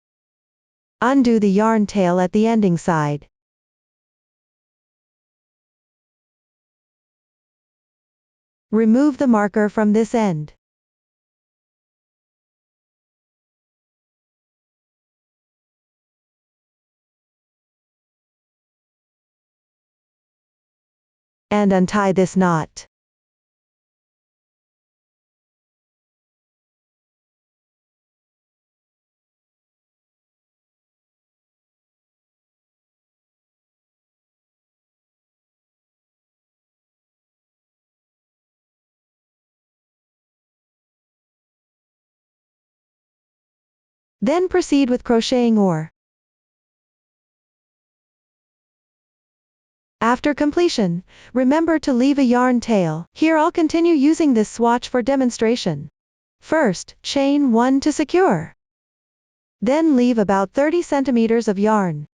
undo the yarn tail at the ending side. Remove the marker from this end. And untie this knot. Then proceed with crocheting or. After completion, remember to leave a yarn tail. Here I'll continue using this swatch for demonstration. First, chain 1 to secure. Then leave about 30 centimeters of yarn.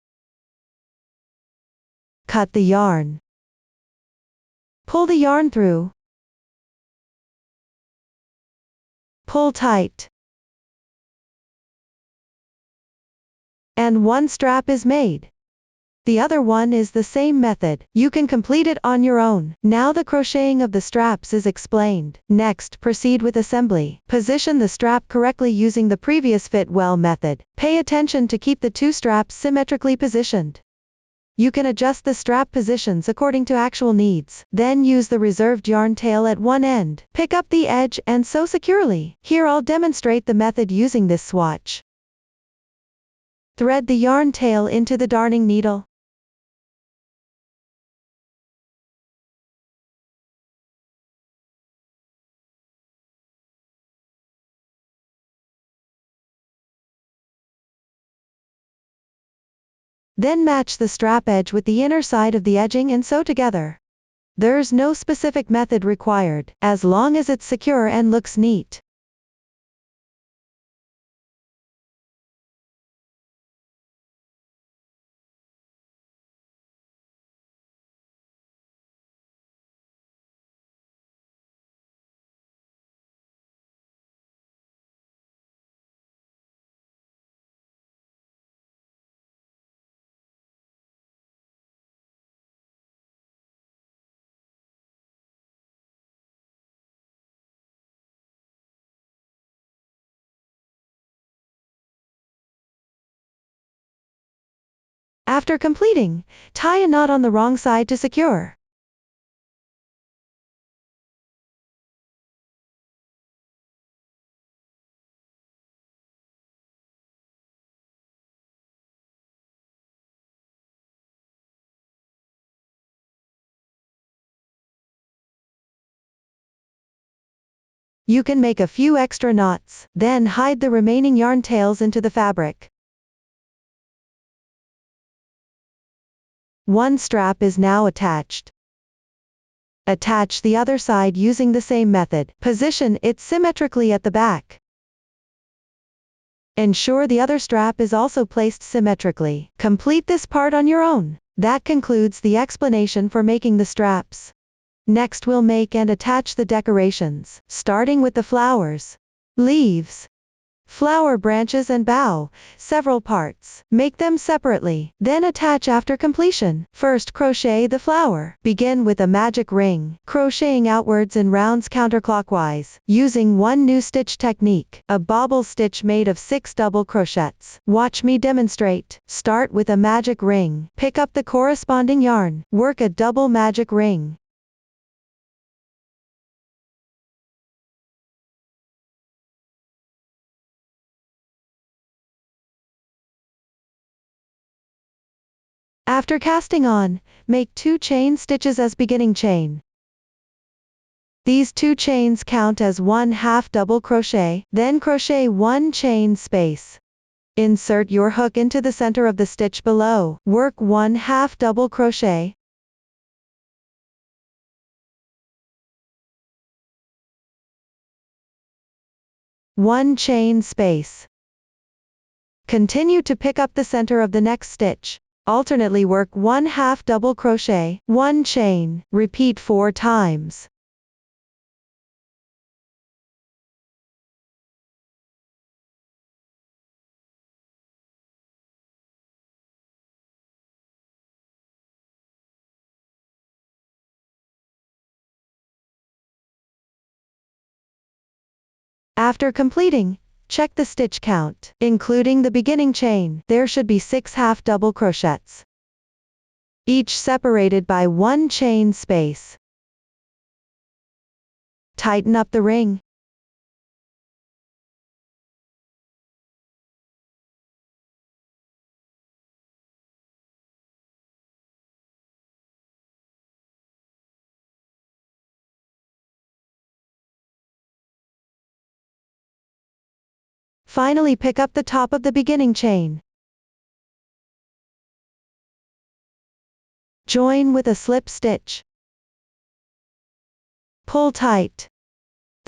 Cut the yarn. Pull the yarn through. Pull tight. And one strap is made. The other one is the same method. You can complete it on your own. Now the crocheting of the straps is explained. Next, proceed with assembly. Position the strap correctly using the previous fit well method. Pay attention to keep the two straps symmetrically positioned. You can adjust the strap positions according to actual needs. Then use the reserved yarn tail at one end. Pick up the edge and sew securely. Here I'll demonstrate the method using this swatch. Thread the yarn tail into the darning needle. Then match the strap edge with the inner side of the edging and sew together. There's no specific method required, as long as it's secure and looks neat. After completing, tie a knot on the wrong side to secure. You can make a few extra knots, then hide the remaining yarn tails into the fabric. One strap is now attached. Attach the other side using the same method. Position it symmetrically at the back. Ensure the other strap is also placed symmetrically. Complete this part on your own. That concludes the explanation for making the straps. Next we'll make and attach the decorations, starting with the flowers, leaves, flower branches and bough, several parts. Make them separately, then attach after completion. First crochet the flower. Begin with a magic ring, crocheting outwards in rounds counterclockwise, using one new stitch technique, a bobble stitch made of 6 double crochets. Watch me demonstrate. Start with a magic ring. Pick up the corresponding yarn. Work a double magic ring. After casting on, make 2 chain stitches as beginning chain. These 2 chains count as 1/2 double crochet, then crochet 1 chain space. Insert your hook into the center of the stitch below. Work 1/2 double crochet. One chain space. Continue to pick up the center of the next stitch. Alternately work 1/2 double crochet, 1 chain, repeat 4 times. After completing, check the stitch count. Including the beginning chain, there should be 6 half double crochets, each separated by 1 chain space. Tighten up the ring. Finally pick up the top of the beginning chain. Join with a slip stitch. Pull tight.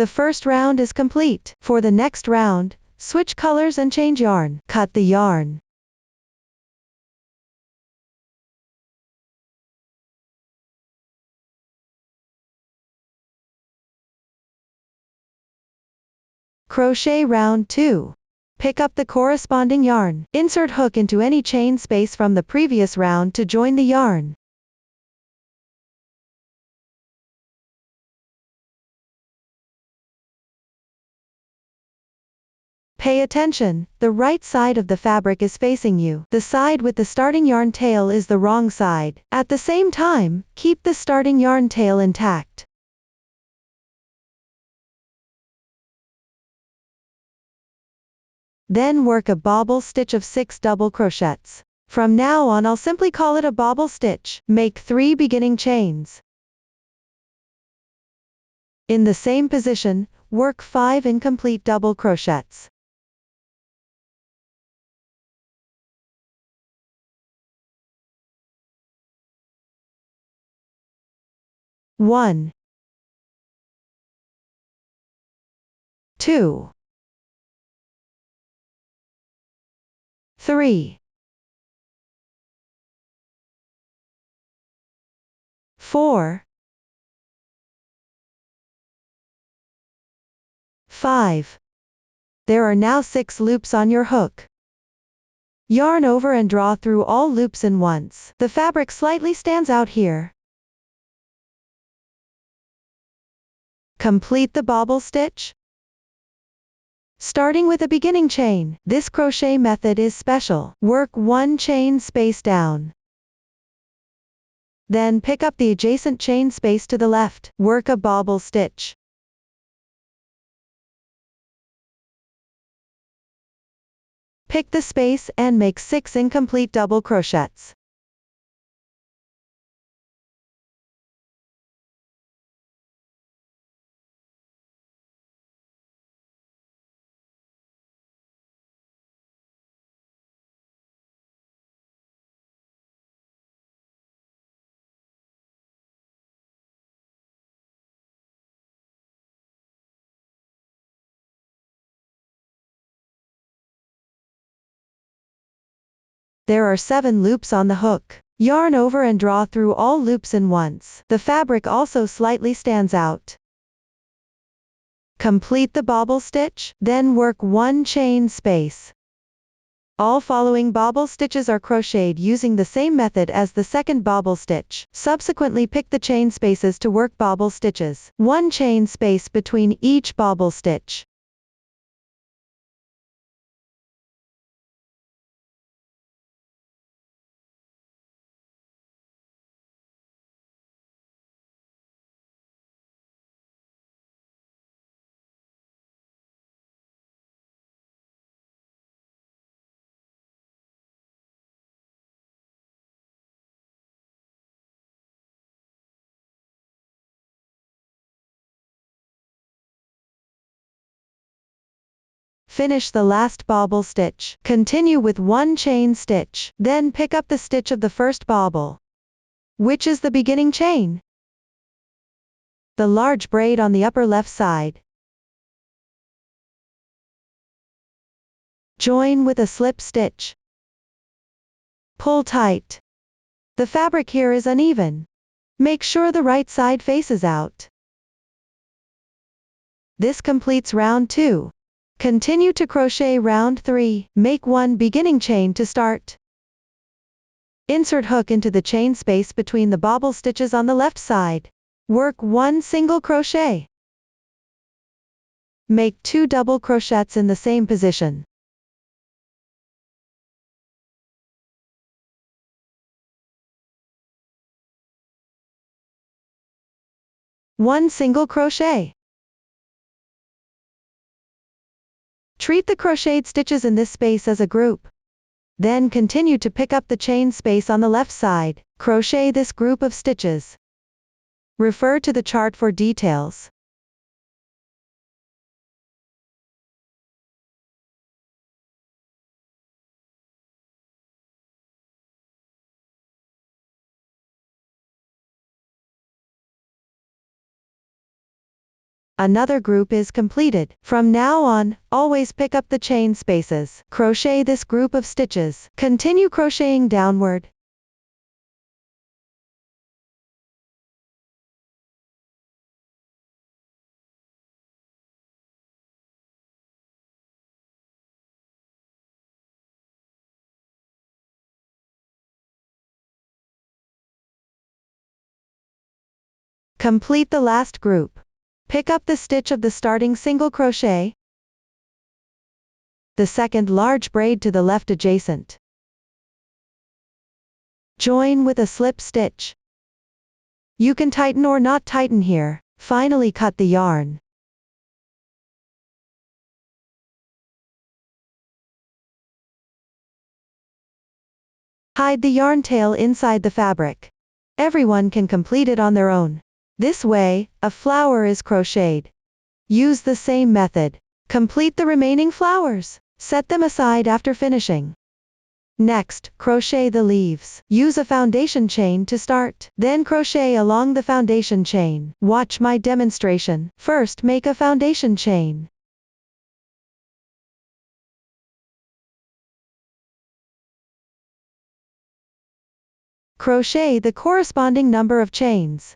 The first round is complete. For the next round, switch colors and change yarn. Cut the yarn. Crochet round 2. Pick up the corresponding yarn. Insert hook into any chain space from the previous round to join the yarn. Pay attention, the right side of the fabric is facing you. The side with the starting yarn tail is the wrong side. At the same time, keep the starting yarn tail intact. Then work a bobble stitch of 6 double crochets. From now on I'll simply call it a bobble stitch. Make 3 beginning chains. In the same position, work 5 incomplete double crochets. One, 2, 3, 4, 5. There are now 6 loops on your hook. Yarn over and draw through all loops in once. The fabric slightly stands out here. Complete the bobble stitch. Starting with a beginning chain, this crochet method is special. Work 1 chain space down. Then pick up the adjacent chain space to the left. Work a bobble stitch. Pick the space and make 6 incomplete double crochets. There are 7 loops on the hook. Yarn over and draw through all loops in once. The fabric also slightly stands out. Complete the bobble stitch, then work 1 chain space. All following bobble stitches are crocheted using the same method as the second bobble stitch. Subsequently pick the chain spaces to work bobble stitches. 1 chain space between each bobble stitch. Finish the last bobble stitch. Continue with 1 chain stitch. Then pick up the stitch of the first bobble, which is the beginning chain. The large braid on the upper left side. Join with a slip stitch. Pull tight. The fabric here is uneven. Make sure the right side faces out. This completes round 2. Continue to crochet round 3. Make 1 beginning chain to start. Insert hook into the chain space between the bobble stitches on the left side. Work 1 single crochet. Make 2 double crochets in the same position. One single crochet. Treat the crocheted stitches in this space as a group. Then continue to pick up the chain space on the left side. Crochet this group of stitches. Refer to the chart for details. Another group is completed. From now on, always pick up the chain spaces. Crochet this group of stitches. Continue crocheting downward. Complete the last group. Pick up the stitch of the starting single crochet, the second large braid to the left adjacent. Join with a slip stitch. You can tighten or not tighten here. Finally cut the yarn. Hide the yarn tail inside the fabric. Everyone can complete it on their own. This way, a flower is crocheted. Use the same method. Complete the remaining flowers. Set them aside after finishing. Next, crochet the leaves. Use a foundation chain to start. Then crochet along the foundation chain. Watch my demonstration. First, make a foundation chain. Crochet the corresponding number of chains.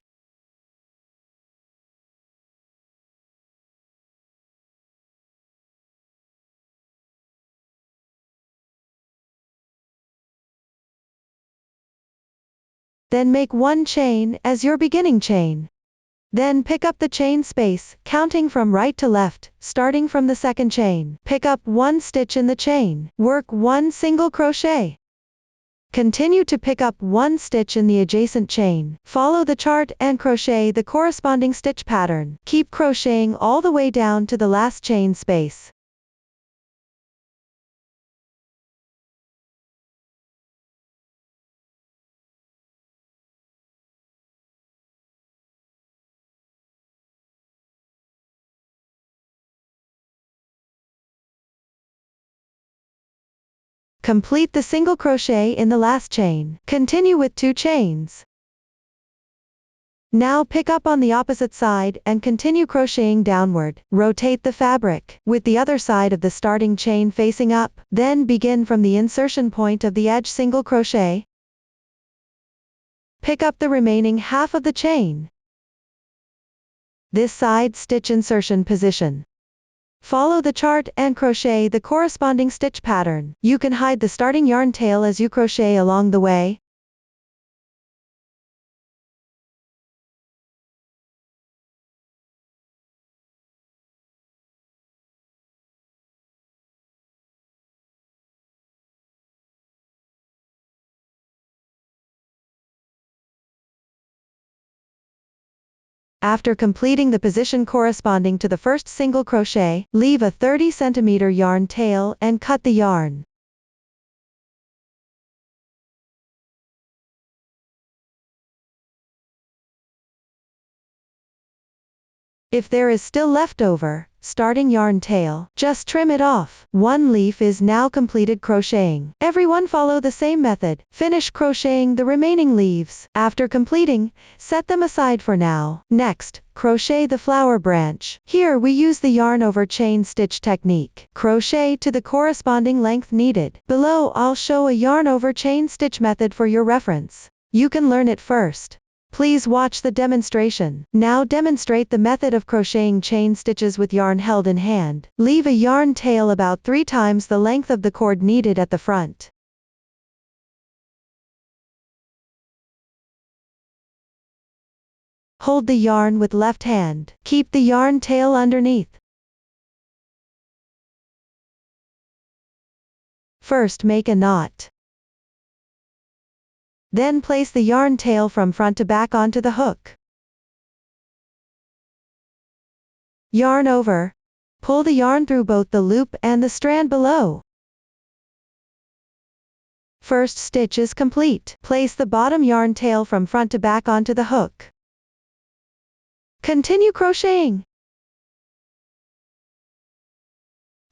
Then make one chain as your beginning chain. Then pick up the chain space, counting from right to left, starting from the second chain. Pick up one stitch in the chain. Work one single crochet. Continue to pick up one stitch in the adjacent chain. Follow the chart and crochet the corresponding stitch pattern. Keep crocheting all the way down to the last chain space. Complete the single crochet in the last chain. Continue with 2 chains. Now pick up on the opposite side and continue crocheting downward. Rotate the fabric with the other side of the starting chain facing up. Then begin from the insertion point of the edge single crochet. Pick up the remaining half of the chain. This side stitch insertion position. Follow the chart and crochet the corresponding stitch pattern. You can hide the starting yarn tail as you crochet along the way. After completing the position corresponding to the first single crochet, leave a 30 cm yarn tail and cut the yarn. If there is still leftover, starting yarn tail, just trim it off. One leaf is now completed crocheting. Everyone follow the same method. Finish crocheting the remaining leaves. After completing, set them aside for now. Next, crochet the flower branch. Here we use the yarn over chain stitch technique. Crochet to the corresponding length needed. Below I'll show a yarn over chain stitch method for your reference. You can learn it first. Please watch the demonstration. Now demonstrate the method of crocheting chain stitches with yarn held in hand. Leave a yarn tail about 3 times the length of the cord needed at the front. Hold the yarn with left hand. Keep the yarn tail underneath. First make a knot. Then place the yarn tail from front to back onto the hook. Yarn over. Pull the yarn through both the loop and the strand below. First stitch is complete. Place the bottom yarn tail from front to back onto the hook. Continue crocheting.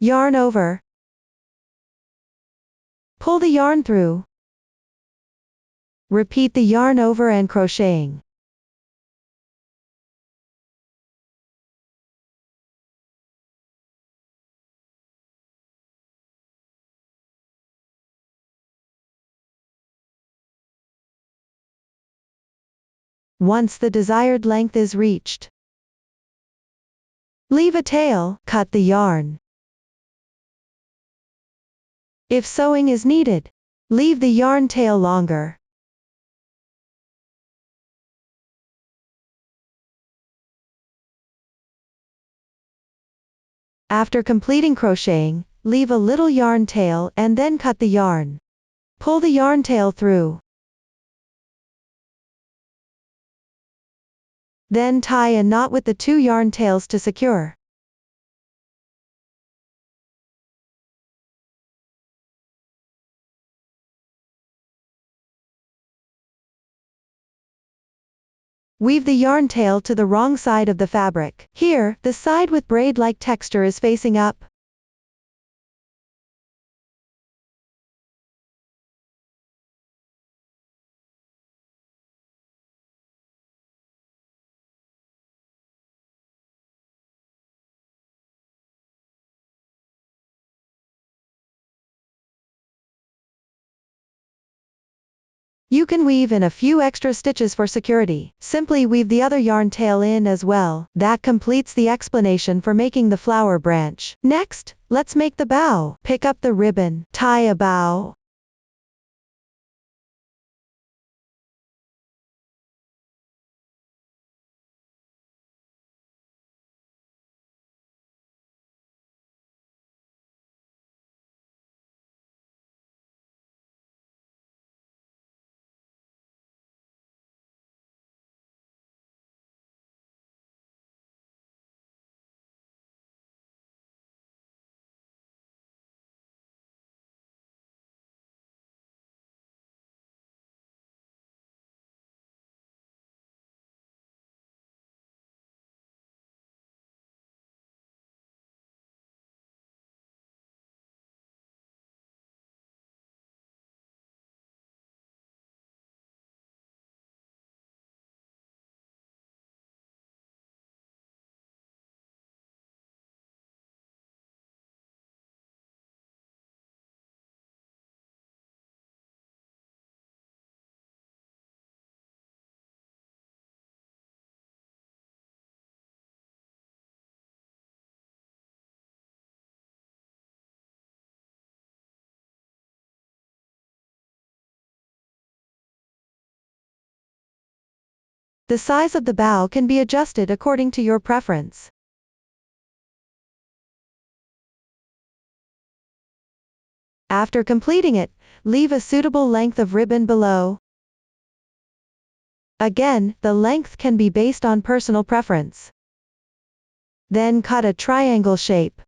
Yarn over. Pull the yarn through. Repeat the yarn over and crocheting. once the desired length is reached. Leave a tail, cut the yarn. If sewing is needed, leave the yarn tail longer. After completing crocheting, leave a little yarn tail and then cut the yarn. Pull the yarn tail through. Then tie a knot with the 2 yarn tails to secure. Weave the yarn tail to the wrong side of the fabric. Here, the side with braid-like texture is facing up. You can weave in a few extra stitches for security. Simply weave the other yarn tail in as well. That completes the explanation for making the flower branch. Next, let's make the bow. Pick up the ribbon, tie a bow. The size of the bow can be adjusted according to your preference. After completing it, leave a suitable length of ribbon below. Again, the length can be based on personal preference. Then cut a triangle shape.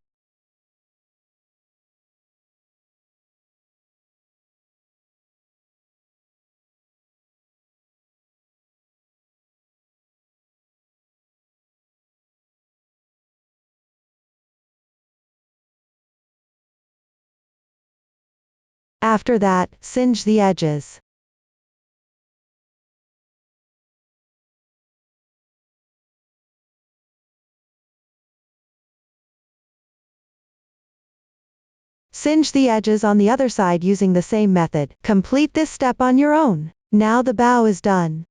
After that, singe the edges. Singe the edges on the other side using the same method. Complete this step on your own. Now the bow is done.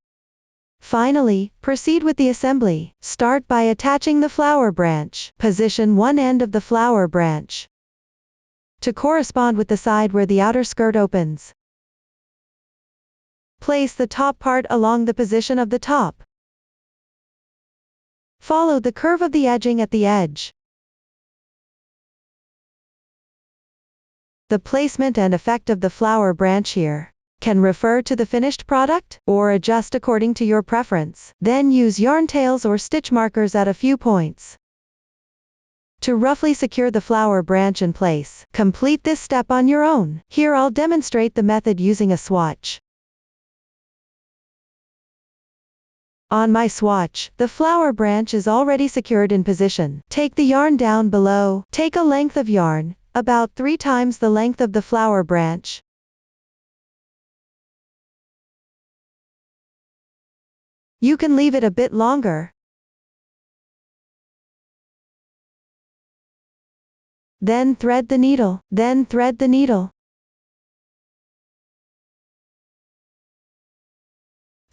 Finally, proceed with the assembly. Start by attaching the flower branch. Position one end of the flower branch to correspond with the side where the outer skirt opens. Place the top part along the position of the top. Follow the curve of the edging at the edge. The placement and effect of the flower branch here can refer to the finished product, or adjust according to your preference. Then use yarn tails or stitch markers at a few points to roughly secure the flower branch in place. Complete this step on your own. Here I'll demonstrate the method using a swatch. On my swatch, the flower branch is already secured in position. Take the yarn down below. Take a length of yarn, about 3 times the length of the flower branch. You can leave it a bit longer. Then thread the needle.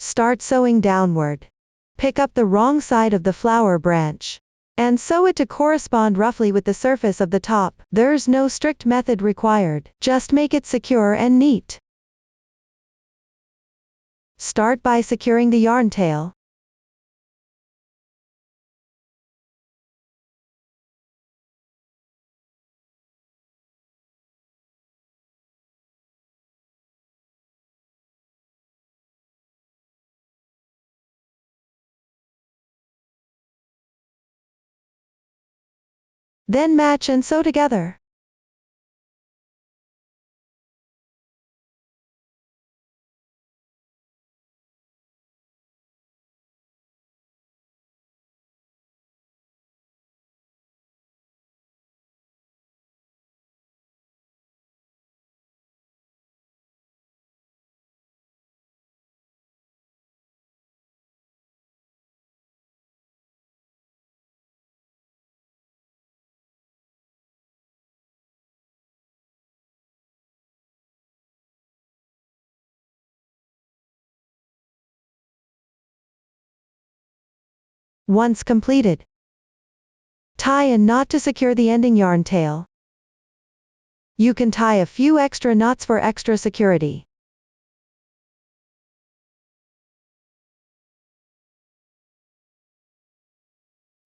Start sewing downward. Pick up the wrong side of the flower branch and sew it to correspond roughly with the surface of the top. There's no strict method required, just make it secure and neat. Start by securing the yarn tail. Then match and sew together. Once completed, tie a knot to secure the ending yarn tail. You can tie a few extra knots for extra security.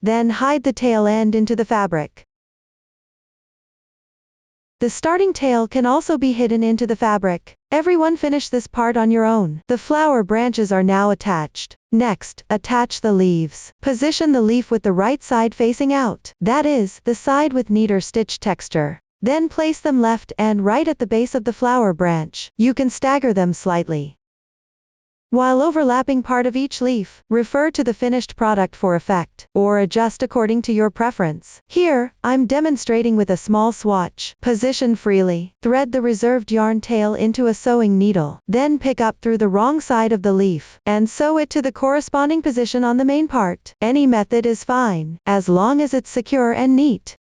Then hide the tail end into the fabric. The starting tail can also be hidden into the fabric. Everyone finish this part on your own. The flower branches are now attached. Next, attach the leaves. Position the leaf with the right side facing out. That is, the side with neater stitch texture. Then place them left and right at the base of the flower branch. You can stagger them slightly. While overlapping part of each leaf, refer to the finished product for effect, or adjust according to your preference. Here, I'm demonstrating with a small swatch. Position freely. Thread the reserved yarn tail into a sewing needle. Then pick up through the wrong side of the leaf, and sew it to the corresponding position on the main part. Any method is fine, as long as it's secure and neat.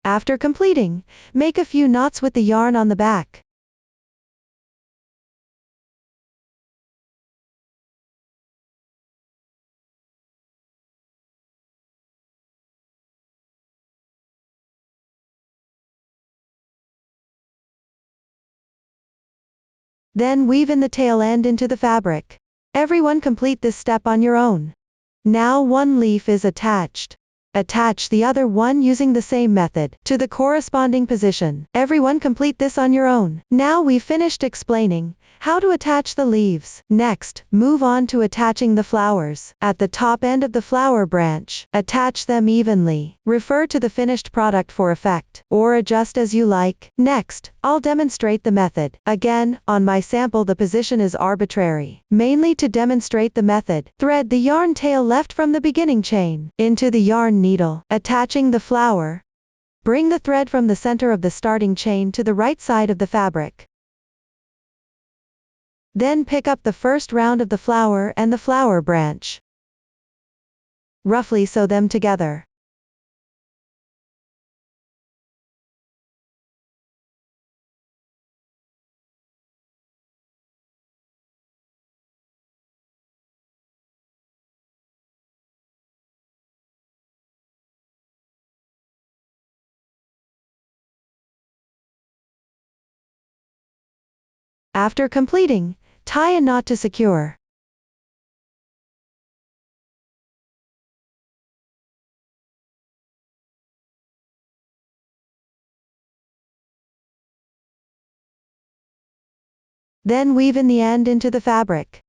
After completing, make a few knots with the yarn on the back. Then weave in the tail end into the fabric. Everyone complete this step on your own. Now one leaf is attached. Attach the other one using the same method to the corresponding position. Everyone complete this on your own. Now we finished explaining how to attach the leaves. Next, move on to attaching the flowers. At the top end of the flower branch, attach them evenly. Refer to the finished product for effect, or adjust as you like. Next, I'll demonstrate the method. Again, on my sample the position is arbitrary. Mainly to demonstrate the method, thread the yarn tail left from the beginning chain into the yarn needle, attaching the flower. Bring the thread from the center of the starting chain to the right side of the fabric. Then pick up the first round of the flower and the flower branch. Roughly sew them together. After completing, tie a knot to secure. Then weave in the end into the fabric.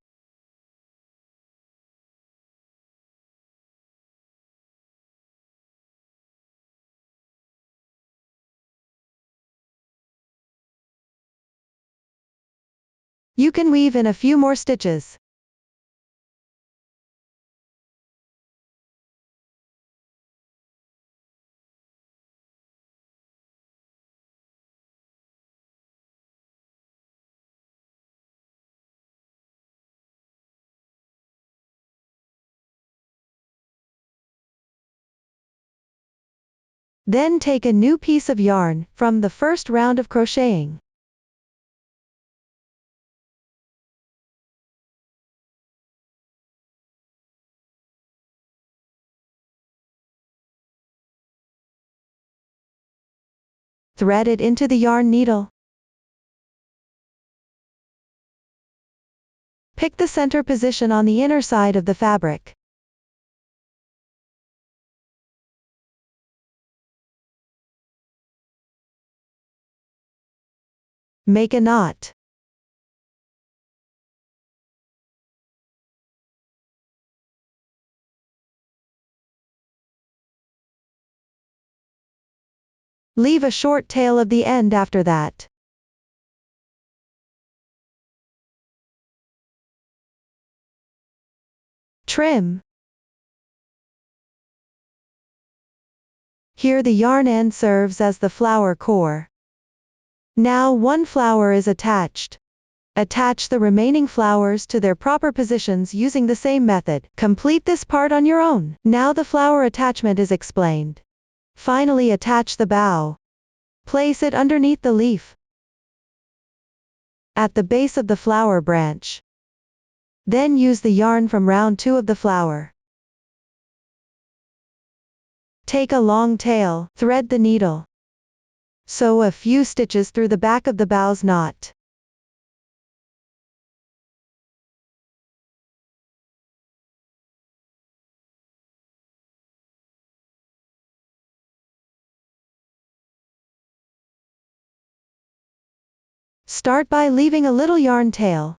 You can weave in a few more stitches. Then take a new piece of yarn from the first round of crocheting. Thread it into the yarn needle. Pick the center position on the inner side of the fabric. Make a knot. Leave a short tail of the end after that. Trim. Here the yarn end serves as the flower core. Now one flower is attached. Attach the remaining flowers to their proper positions using the same method. Complete this part on your own. Now the flower attachment is explained. Finally, attach the bow. Place it underneath the leaf, at the base of the flower branch. Then use the yarn from round 2 of the flower. Take a long tail, thread the needle. Sew a few stitches through the back of the bow's knot. Start by leaving a little yarn tail.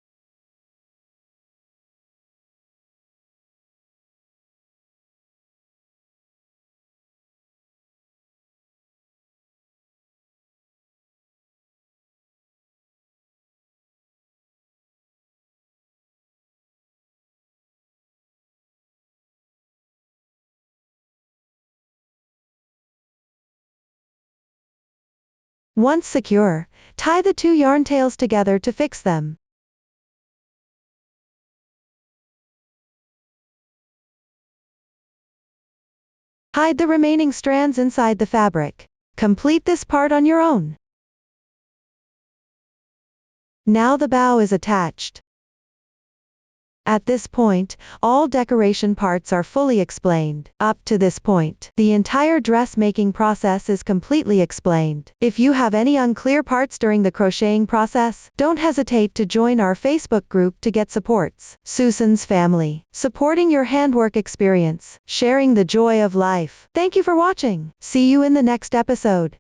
Once secure, tie the 2 yarn tails together to fix them. Hide the remaining strands inside the fabric. Complete this part on your own. Now the bow is attached. At this point, all decoration parts are fully explained. Up to this point, the entire dressmaking process is completely explained. If you have any unclear parts during the crocheting process, don't hesitate to join our Facebook group to get supports. Susan's Family, supporting your handwork experience, sharing the joy of life. Thank you for watching. See you in the next episode.